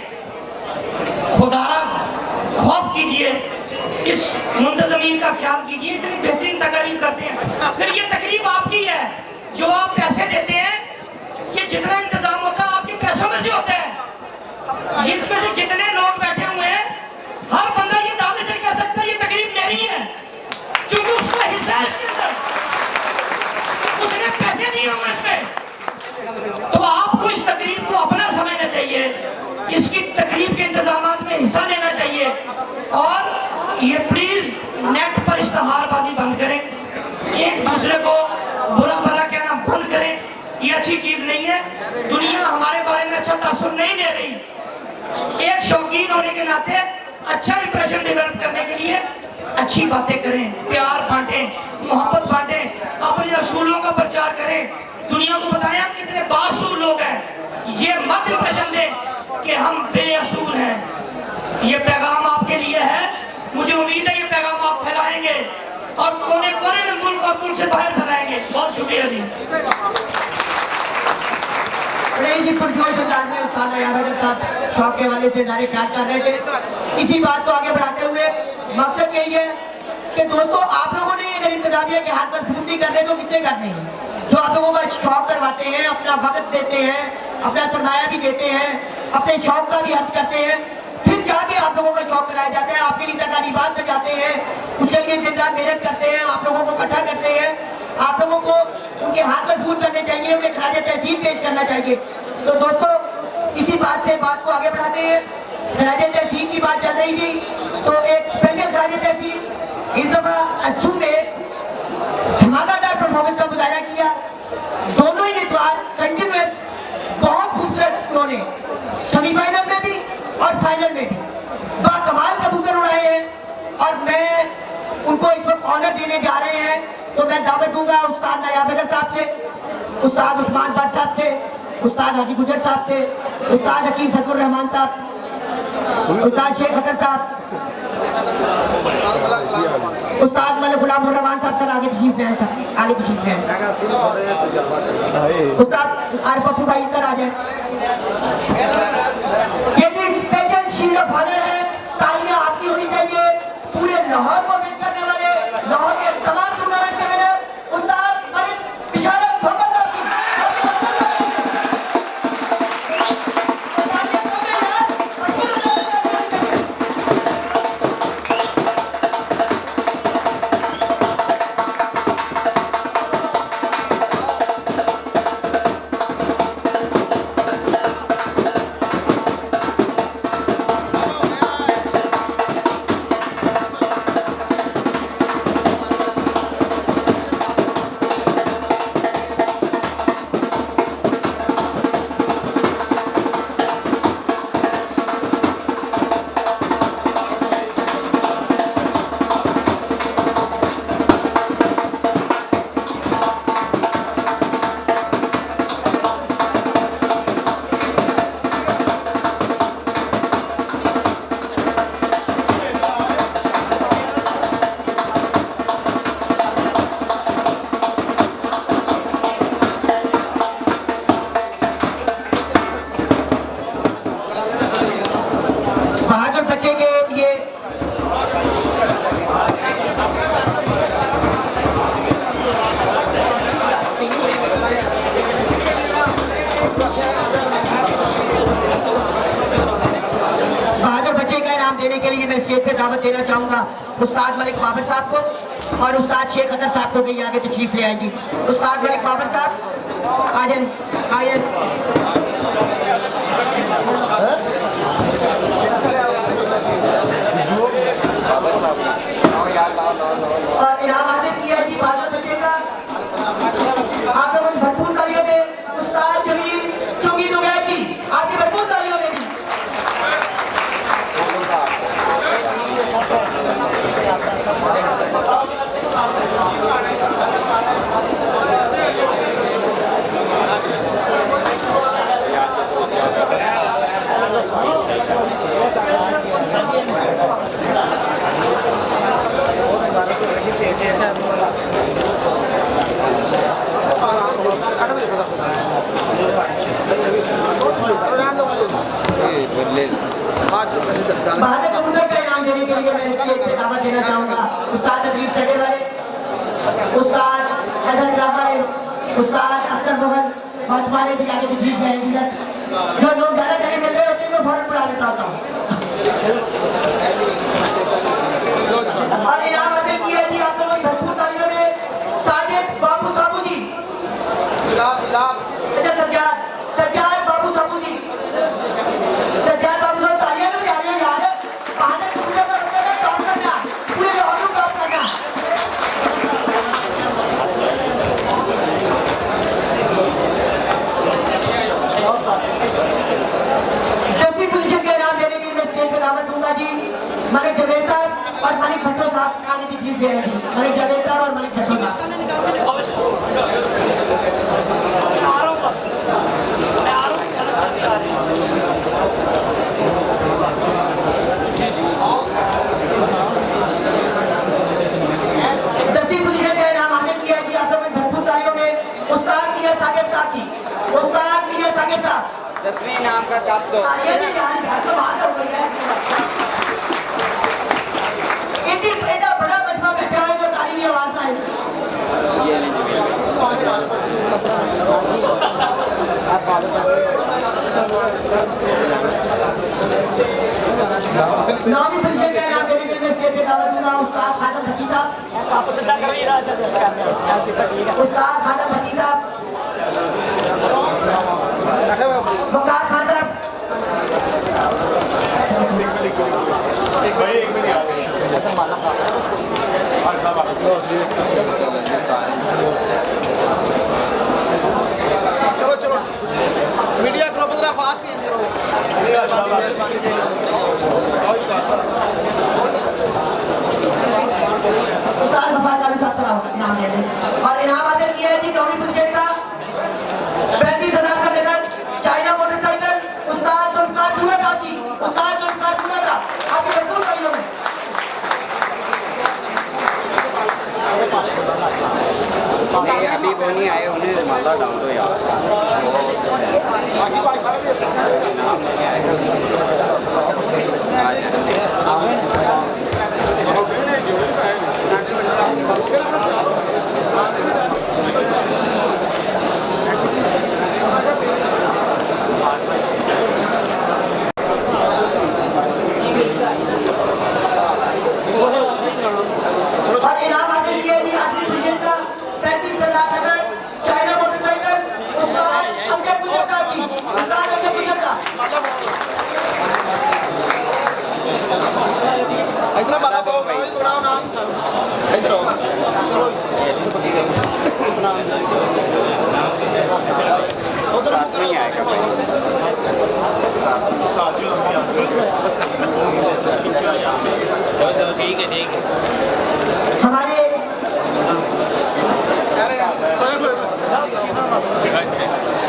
खुदारा खौफ कीजिए, इस मुंतज़मीन का ख्याल कीजिए, इतनी बेहतरीन तकरीब करते हैं। फिर ये तकरीब आपकी है, जो आप पैसे देते हैं, ये जितना इंतजाम होता है आपके पैसों में से होता है। इसमें से जितने लोग बैठे हुए हैं, हर बंदा ये दावे से कह सकता है ये तकरीब मेरी है, क्योंकि उसका हिस्सा है इसके अंदर, उसने पैसे दिए हुए इसमें। तो आपको इस तकरीब को अपना समझना चाहिए, इसकी तकरीब के इंतजामात में हिस्सा लेना चाहिए, और ये प्लीज नेट पर इश्तहारबाजी बंद करें, एक दूसरे को बुरा भला कहना बंद करें, ये अच्छी चीज नहीं है। दुनिया हमारे बारे में अच्छा तासुर नहीं ले रही। एक शौकीन होने के नाते अच्छा इंप्रेशन डेवलप करने के लिए अच्छी बातें करें, प्यार बांटें, मोहब्बत बांटें, अपने रसूलों का प्रचार करें, दुनिया को बताएं हम कितने बासूल लोग हैं। ये मत इंप्रेशन दें कि हम बेअसूल हैं। ये पैगाम आपके लिए है, मुझे उम्मीद है ये पैगाम आप फैलाएंगे और कोने कोने में मुल्क और मुल्क से बाहर फैलाएंगे। बहुत शुक्रिया जी। जी पुरजोश अंदाज में उस्ताद याद साहब शौक के हवाले से नारे प्यार कर रहे थे। इसी बात को आगे बढ़ाते हुए मकसद यही है कि दोस्तों आप लोगों ने अगर इंतजामिया के हाथ मजबूत नहीं करने तो किसने करने हैं? जो आप लोगों का शौक करवाते हैं, अपना वक्त देते हैं, अपना सरमाया भी देते हैं, अपने शौक का भी हर्ज करते हैं, फिर जाके आप लोगों का शौक कराया जाता है, आपके लिए तकारीबात सजाते हैं, उसके लिए दिन रात मेहनत करते हैं, आप लोगों को इकट्ठा करते हैं। आप लोगों को उनके हाथ मजबूत करने चाहिए, उन्हें खराज तहसील पेश करना चाहिए। तो दोस्तों इसी बात से बात को आगे बढ़ाते हैं। खराज तहसील की बात चल रही थी, तो एक स्पेशल खराज तहसील इस दफा अस्सू ने धमाकेदार परफॉर्मेंस का मुजाहरा किया। दोनों ही इतवार कंटिन्यूअस बहुत खूबसूरत उन्होंने सेमीफाइनल में भी और फाइनल में भी बाकमाल कबूतर उड़ाए हैं, और मैं उनको इस वक्त ऑनर देने जा रहे हैं। तो मैं दावत दूंगा उस्ताद नायाब हैदर साहब से, उस्ताद उस्मान भट्ट साहब से, उस्ताद हाजी गुजर साहब से, उस्ताद हकीम फजलुर रहमान साहब, उस्ताद शेख अतर साहब, उस्ताद मलिक गुलाम रहमान साहब। सर आगे तशरीफ हैं, सर आगे तशरीफ हैं। उस्ताद आर पप्पू भाई सर आ जाए। ये भी स्पेशल शील्ड ऑफ ऑनर है, तालियां आपकी होनी चाहिए। पूरे लाहौर को विन करने वाले, लाहौर के तमाम टूर्नामेंट के विनर उस्ताद मलिक इशारत ठोकर साहब की। दावत देना चाहूंगा उस्ताद मलिक बाबर साहब को और उस्ताद शेख अतर साहब को भी आगे तशरीफ ले आएंगे। उस्ताद मलिक बाबर साहब आजन आयन और इनाम हासिल किया जी बादल बचेगा। आप लोगों ने भरपूर तालियों में उस्ताद जमील चुंगी दुबई की आगे भरपूर तालियों में दी। उस्ताद हैदर ग्रामर, उस्ताद अख्तर मुगल, तुम्हारे जी आगे तशरीफ में आएगी। जो लोग ज़्यादा जगह मिल रहे होते हैं मैं फौरन बुला लेता होता हूँ। और इनाम हासिल किया जी आप लोगों की भरपूर तालियों में साजिद बाबू साबू जी, सज्जाद बाबू साबू जी, सज्जाद बाबू साहब तालियां भी आ रही है यार। बहाने पूरे पर काम करना, पूरे लोगों काम करना। दसवीं पोजीशन के इनाम देने के लिए मैं स्टेज पे दावत दूंगा जी मलिक जवेद साहब और मलिक भट्टो साहब आगे तशरीफ ले आए जी। मलिक जवेद साहब और मलिक भट्टो साहब। दसवीं पोजीशन का इनाम हासिल किया जी आप लोगों ने भरपूर तालियों में उस्ताद मीना साकिब साहब की। उस्ताद मीना साकिब साहब 10वीं इनाम का कप दो। ये भी यार तो बात हो गई है। इतना बड़ा मजमा बैठा है जो ताली की आवाज ना आए। नौवीं पोजीशन का इनाम देने के लिए स्टेज पे दावत दूंगा उस्ताद खादम भट्टी साहब। उस्ताद खादम भट्टी साहब, वकार खान साहब। चलो चलो मीडिया ग्रुप जरा फास्ट उस्ताद गफार कालू साहब चलाओ इनाम दे दें। और इनाम हासिल किया है जी नौवीं पोजीशन का 35,000 का नगद चाइना मोटरसाइकिल उस्ताद जुल्फकार पूरा साहब की। उस्ताद जुल्फकार पूरा साहब आपके भरपूर तालियों में। अभी वो नहीं आए, उन्हें माला डाल दो यार। नाम नहीं आएगा और इनाम हासिल किया है जी 8वीं पोजीशन का 35,000 नगद चाइना मोटरसाइकिल उस्ताद अमजद गुजर साहब की। उस्ताद अमजद गुजर साहब। इतना बाला तो थोड़ा नाम इधर आओ। उधर नहीं आएगा भाई। ठीक है हमारे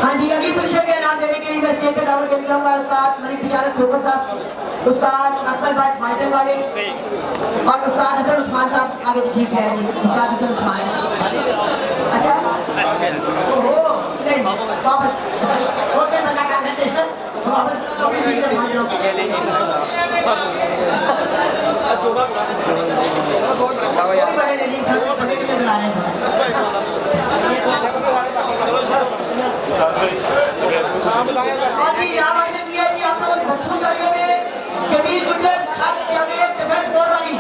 हाँ जी अगली पोजीशन के इनाम देने के लिए मैं स्टेज पे दावत देना चाहूंगा उस्ताद मलिक बिचारत जोकर साहब, उस्ताद अकबर भाई फाइटर वाले और उस्ताद हसन उस्मान साहब आगे तशरीफ है जी। उस्ताद हसन उस्मान साहब। अच्छा ओहो नहीं वापस और क्या मजा कर लेते हैं वापस वापस सीधे मान जाओ। कोई बड़े नहीं सब बड़े भी नजर आ रहे हैं सब। और जी इनाम हासिल किया जी आप लोग भरपूर तालियों में जमील गुजर छात्र जावेद डिफेंस बोर्ड वाली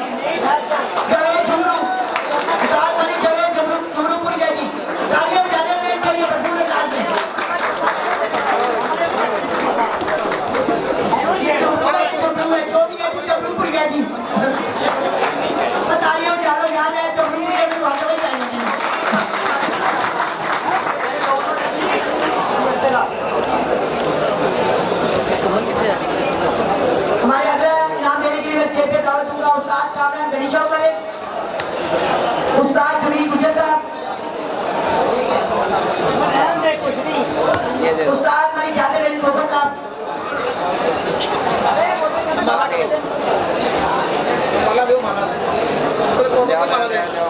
जावेद झुमरू उस्ताद वाली जावेद झुमरू पुर गए जी। तालियां बजाने से इनके लिए भरपूर अंदाज में झुमरू पुर गया जी। तालियां बजा लो याद है झुमरू पुर गए बात हो जाएगी। हमारे अगला इनाम देने के लिए मैं स्टेज पे दावत दूंगा उस्ताद कामरान गणी चौक वाले, उस्ताद जमील गुजर साहब, उस्ताद मलिक यासिर अली खोखर साहब।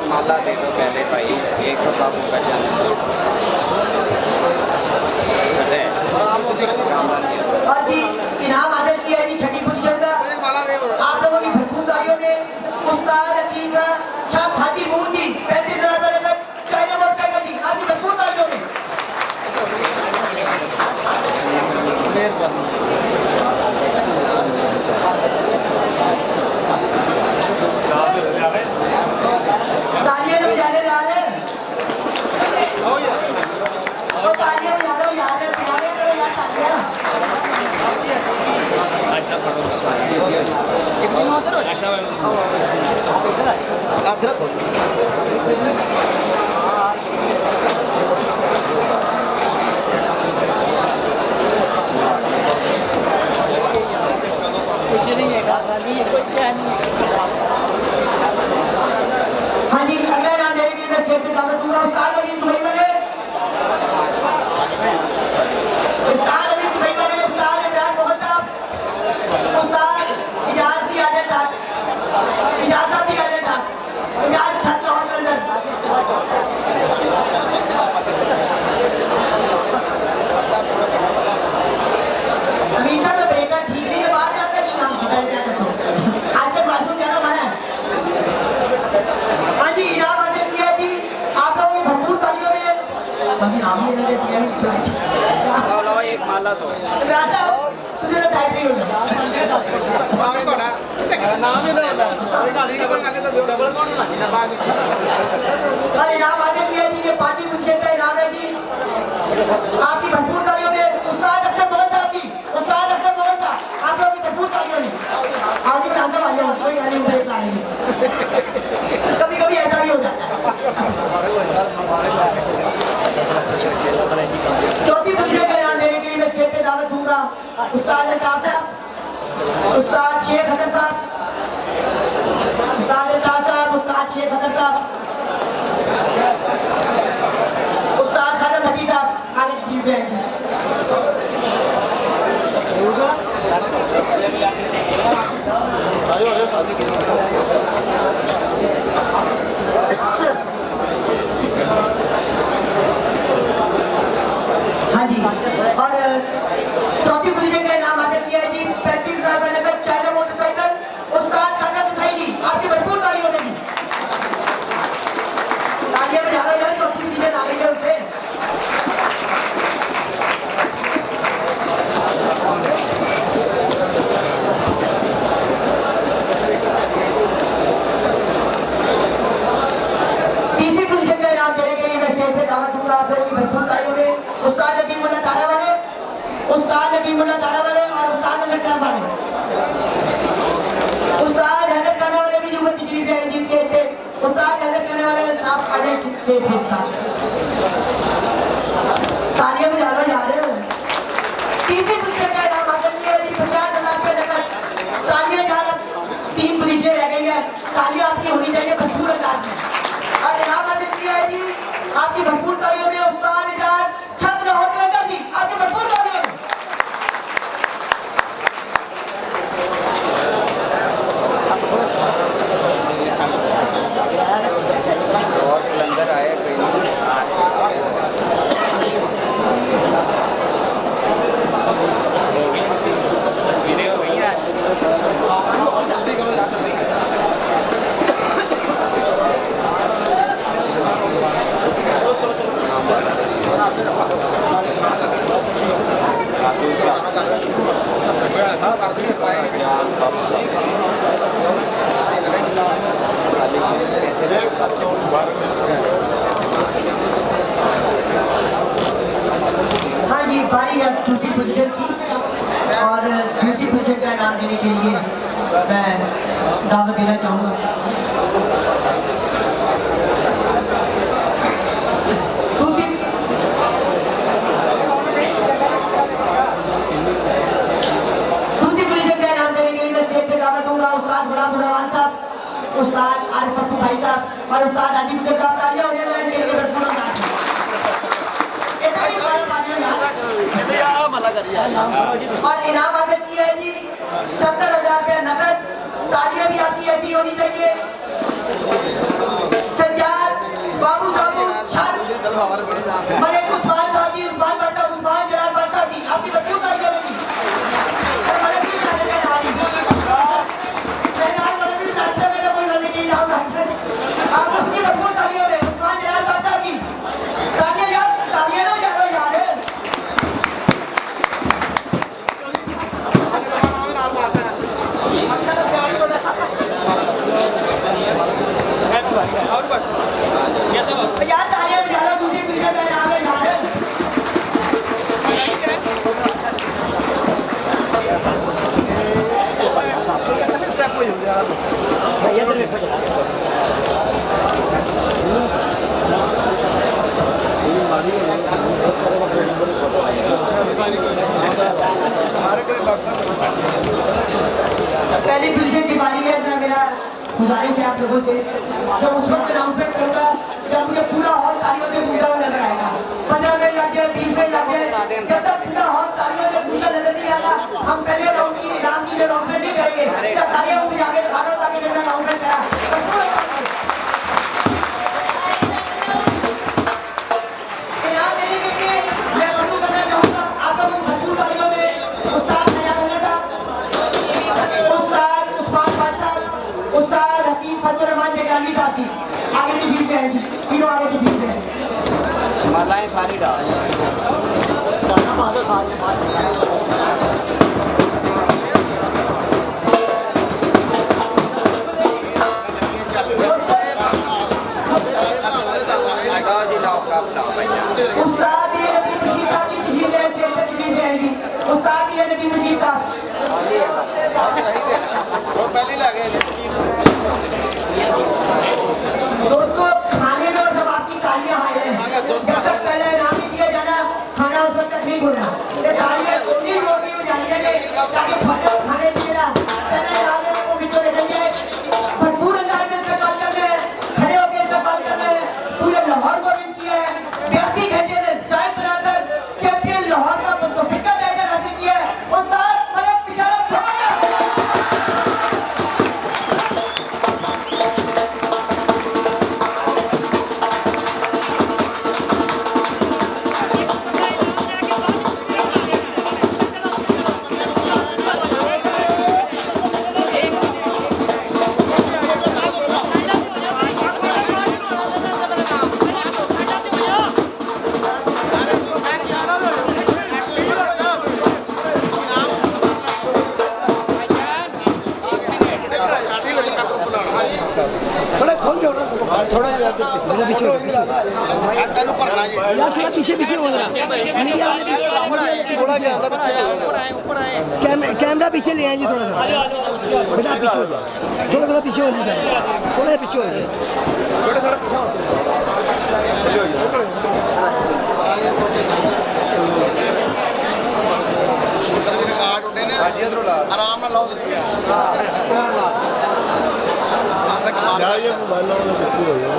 माला दे दो पहले भाई, एक तो बाबू का जाना। और जी इनाम हासिल किया है जी 6वीं पोजीशन का आप लोगों की भरपूर तालियों में उस्ताद अकील का शाह हाजी मूद जी 35,000 रुपए हथ रखो कुछ नहीं है काका जी, कुछ नहीं है। हाँ जी, अगला नाम देने के लिए मैं स्टेज पे दावत दूंगा उस्ताद अली दुबई वाले, उस्ताद अली दुबई वाले, उस्ताद इमरान मोहन साहब, उस्ताद इजाज भी आ जाए साथ, इजाज साहब भी आ जाए साथ, इजाज छात्र हॉल के अंदर। अमीन साहब में ब्रेकर ठीक नहीं है, बाहर जाता कि काम सीधा क्या दसो, आज तक वाशरूम जाना मना है। हाँ जी, इनाम हासिल किया है जी आप लोगों की भरपूर तालियों में, बाकी नाम ही लगे सीएम प्राइज। लो एक माला तो राजा तुझे तो साइड नहीं होगा। नाम ही डबल कौन और इनाम हासिल किया है जी, ये 5 मुझे का इनाम है जी आपकी भरपूर तालियों में, उस्ताद अख्तर मोहन साहब की, उस्ताद अख्तर मोहन साहब आप लोगों की भरपूर तालियों में। आगे नाम से आ जाओ, कोई गाली ब्रेक ला लेंगे, कभी कभी ऐसा भी हो जाता है। चौथी मुझे का इनाम देने के लिए मैं स्टेज पे दावत दूंगा उस्ताद अल्ताफ साहब, उस्ताद शेख हदर साहब, उस्ताद अल्ताफ साहब, उस्ताद शेख हदर साहब, उस्ताद खादम नबी साहब आगे की चीज पे आए जी। हाँ जी, और चौथी पोजीशन का इनाम हासिल किया है जी 35,000 रुपए नगद चाइना मोटरसाइकिल, उस्ताद काका देसाई जी आपकी भरपूर ताली होगी। तालियां बजा रहे हैं, चौथी पोजीशन आ गई है उससे। तीसरी पोजीशन का इनाम देने के लिए मैं स्टेज पे दावत दूंगा आप लोगों की भरपूर तालियों में उस्ताद नदीमुल्लाह तारा वाले, उस्ताद नदीमुल्लाह तारा वाले और उस्ताद हैदर खान वाले। उस्ताद हैदर खान वाले भी जुम्मन तशरीफ ले आए जी स्टेज पे, उस्ताद हैदर खान वाले आप आ जाए स्टेज पे साथ। तालियां बजा लो यार। तीसरी पोजीशन का इनाम हासिल किया है जी 50,000 रुपए नकद। तालियां यार, 3 पोजीशन रह गई है, तालियां आपकी होनी चाहिए भरपूर अंदाज में। और इनाम हासिल किया है जी आपकी भरपूर तालियों में उस्ताद इजाज छात्र होटल जी आपकी भरपूर तालियों में। और अंदर आए तस्वीरें हुई हैं। हाँ जी, बारी है दूसरी पोजीशन की, और दूसरी पोजीशन का इनाम देने के लिए मैं दावत देना चाहूँगा दूसरी पोजीशन का इनाम देने के लिए मैं स्टेज पे दावत दूंगा उस्ताद गुलाम रहमान साहब, उस्ताद आरिफ पप्पू भाई साहब और उस्ताद आदि गुजर साहब। तालियां होने वाले इनके लिए भरपूर अंदाज में। इतना ही बड़ा तालियां यार। और इनाम हासिल किया है जी 70,000 रुपया नकद। तालियां भी आपकी ऐसी होनी चाहिए। सज्जाद बाबू साहब शाह मलिक उस्मान साहब जी, उस्मान भाई साहब, उस्मान जलाल भाई साहब जी आपकी भरपूर तालियां होगी। और मलिक भी जाने का नाम भी जानते हैं, मेरा कोई होने की नाम आप उसकी भरपूर तालियों में उस्मान जलाल भाई साहब की तालियां यार, तालियां ना जा रहे यार। यार तालियां बजा लो, दूसरी पोजीशन में इनाम है यार। तशरीफ है। मालाएं सारी डाल उस्ताद ये नबी मजीद साहब की तशरीफ है, चेयर पे तशरीफ रहेगी। उस्ताद ये नबी मजीद साहब। दोस्तों खाने में सब आपकी तालियां हाय हैं। जब तक पहले इनाम नहीं दिया जाना खाना उस वक्त तक नहीं होना। ये तालियां रोटी रोटी बजानी है ताकि खाने खाने चाहिए ना। पहले इनाम है वो बीचों निकलेंगे भरपूर अंदाज में इस्तेमाल करने खड़े होकर इस्तेमाल करने पूरे लाहौर को विनती है 82 घंटे से जायद बनाकर चैंपियन लाहौर का मुतफिका टाइटल हासिल किया है। उस्ताद मलक बेचारा कैमरा पीछे ले आए जी थोड़ा सा बेटा पीछे हो जाए थोड़ा पीछे हो जाए थोड़ा पीछे हो जाए आराम लाओ ये मोबाइल वाला पीछे हो गया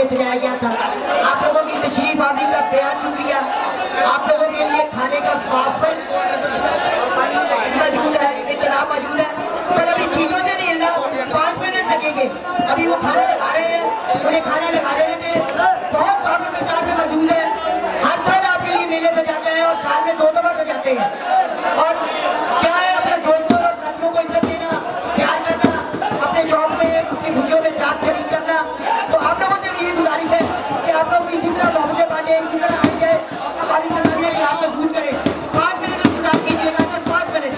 सजाया गया था। आप लोगों की तशरीफ आवी का बेहद शुक्रिया। आप लोगों के लिए खाने का वाफल मौजूद है, इंतजाम मौजूद है, पर अभी चीजों से नहीं हिलना, 5 मिनट लगेंगे। अभी वो खाना लगा रहे हैं, उन्हें खाना लगा रहे थे, बहुत काफी मिकदार में मौजूद है। हर साल आपके लिए मेले सजाते हैं और साल में 2 दफा सजाते हैं। और क्या है, अपने दोस्तों और साथियों को इज्जत देना, प्यार करना, अपने जॉब में अपनी खुशियों में साथ शरीक करना। तो आप लोगों से यही गुजारिश है कि आप लोग इसी तरह बाबूजे बांधे, इसी तरह आई जाए, हमारी गुजारिश है कि आप लोग दूर करें। 5 मिनट इंतजार कीजिएगा, तो 5 मिनट।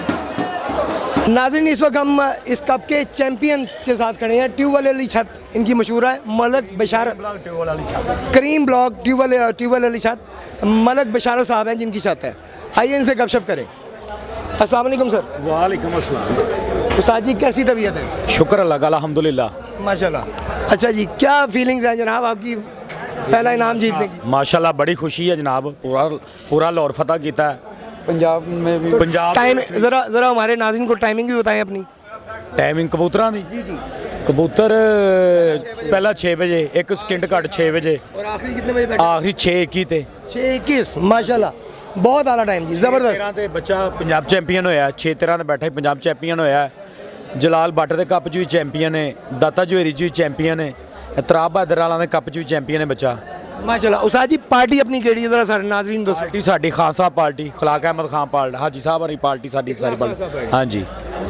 नाज़रीन, इस वक्त हम इस कप के चैंपियन के साथ खड़े हैं। ट्यूबवेल वाली छत इनकी मशहूर है, मलक बशारत करीम ब्लॉक ट्यूबवेल वाली छत मलक बशारत साहब हैं जिनकी छत है। आइए इनसे गपशप करें। अस्सलाम वालेकुम सर। वालेकुम अस्सलाम। उस्ताद जी कैसी तबीयत है? शुक्र अल्लाह का, अल्हम्दुलिल्लाह। माशाल्लाह। अच्छा जी, क्या फीलिंग्स हैं जनाब आपकी पहला इनाम जीतने की? माशाल्लाह बड़ी खुशी है जनाब, पूरा लाहौर फतह किया है पंजाब में भी। पंजाब टाइम ज़रा हमारे नाज़रीन को टाइमिंग भी बताएं अपनी। टाइमिंग कबूतरां दी जी जी। कबूतर पहला 6 बजे, 1 सेकंड घट 6 बजे, और आखिरी कितने बजे बैठे? आखिरी 6:21 ते 6:21। माशाल्लाह, बहुत आला टाइम जी, ज़बरदस्त। 13 ते बच्चा पंजाब चैंपीयन होया, 6-13 ते बैठा पंजाब चैंपीयन होया, जलाल बट दे कप च भी चैंपीयन है, दाता जोहरी च भी चैंपीयन है, तराब बहादर वाला दे कप च भी चैंपीयन है बच्चा। माशाल्लाह। उस्ताद जी पार्टी अपनी केड़ी है, ज़रा सारे नाज़रीन दोस्तों? पार्टी साडी खान साहब पार्टी, खलाक अहमद खान पार्टी, हाजी साहब वाली पार्टी साडी सारी पार्टी। हाँ जी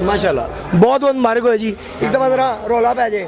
माशाल्लाह, बहुत बहुत मुबारक हो जी। एक दफ़ा ज़रा रौला पै जाए।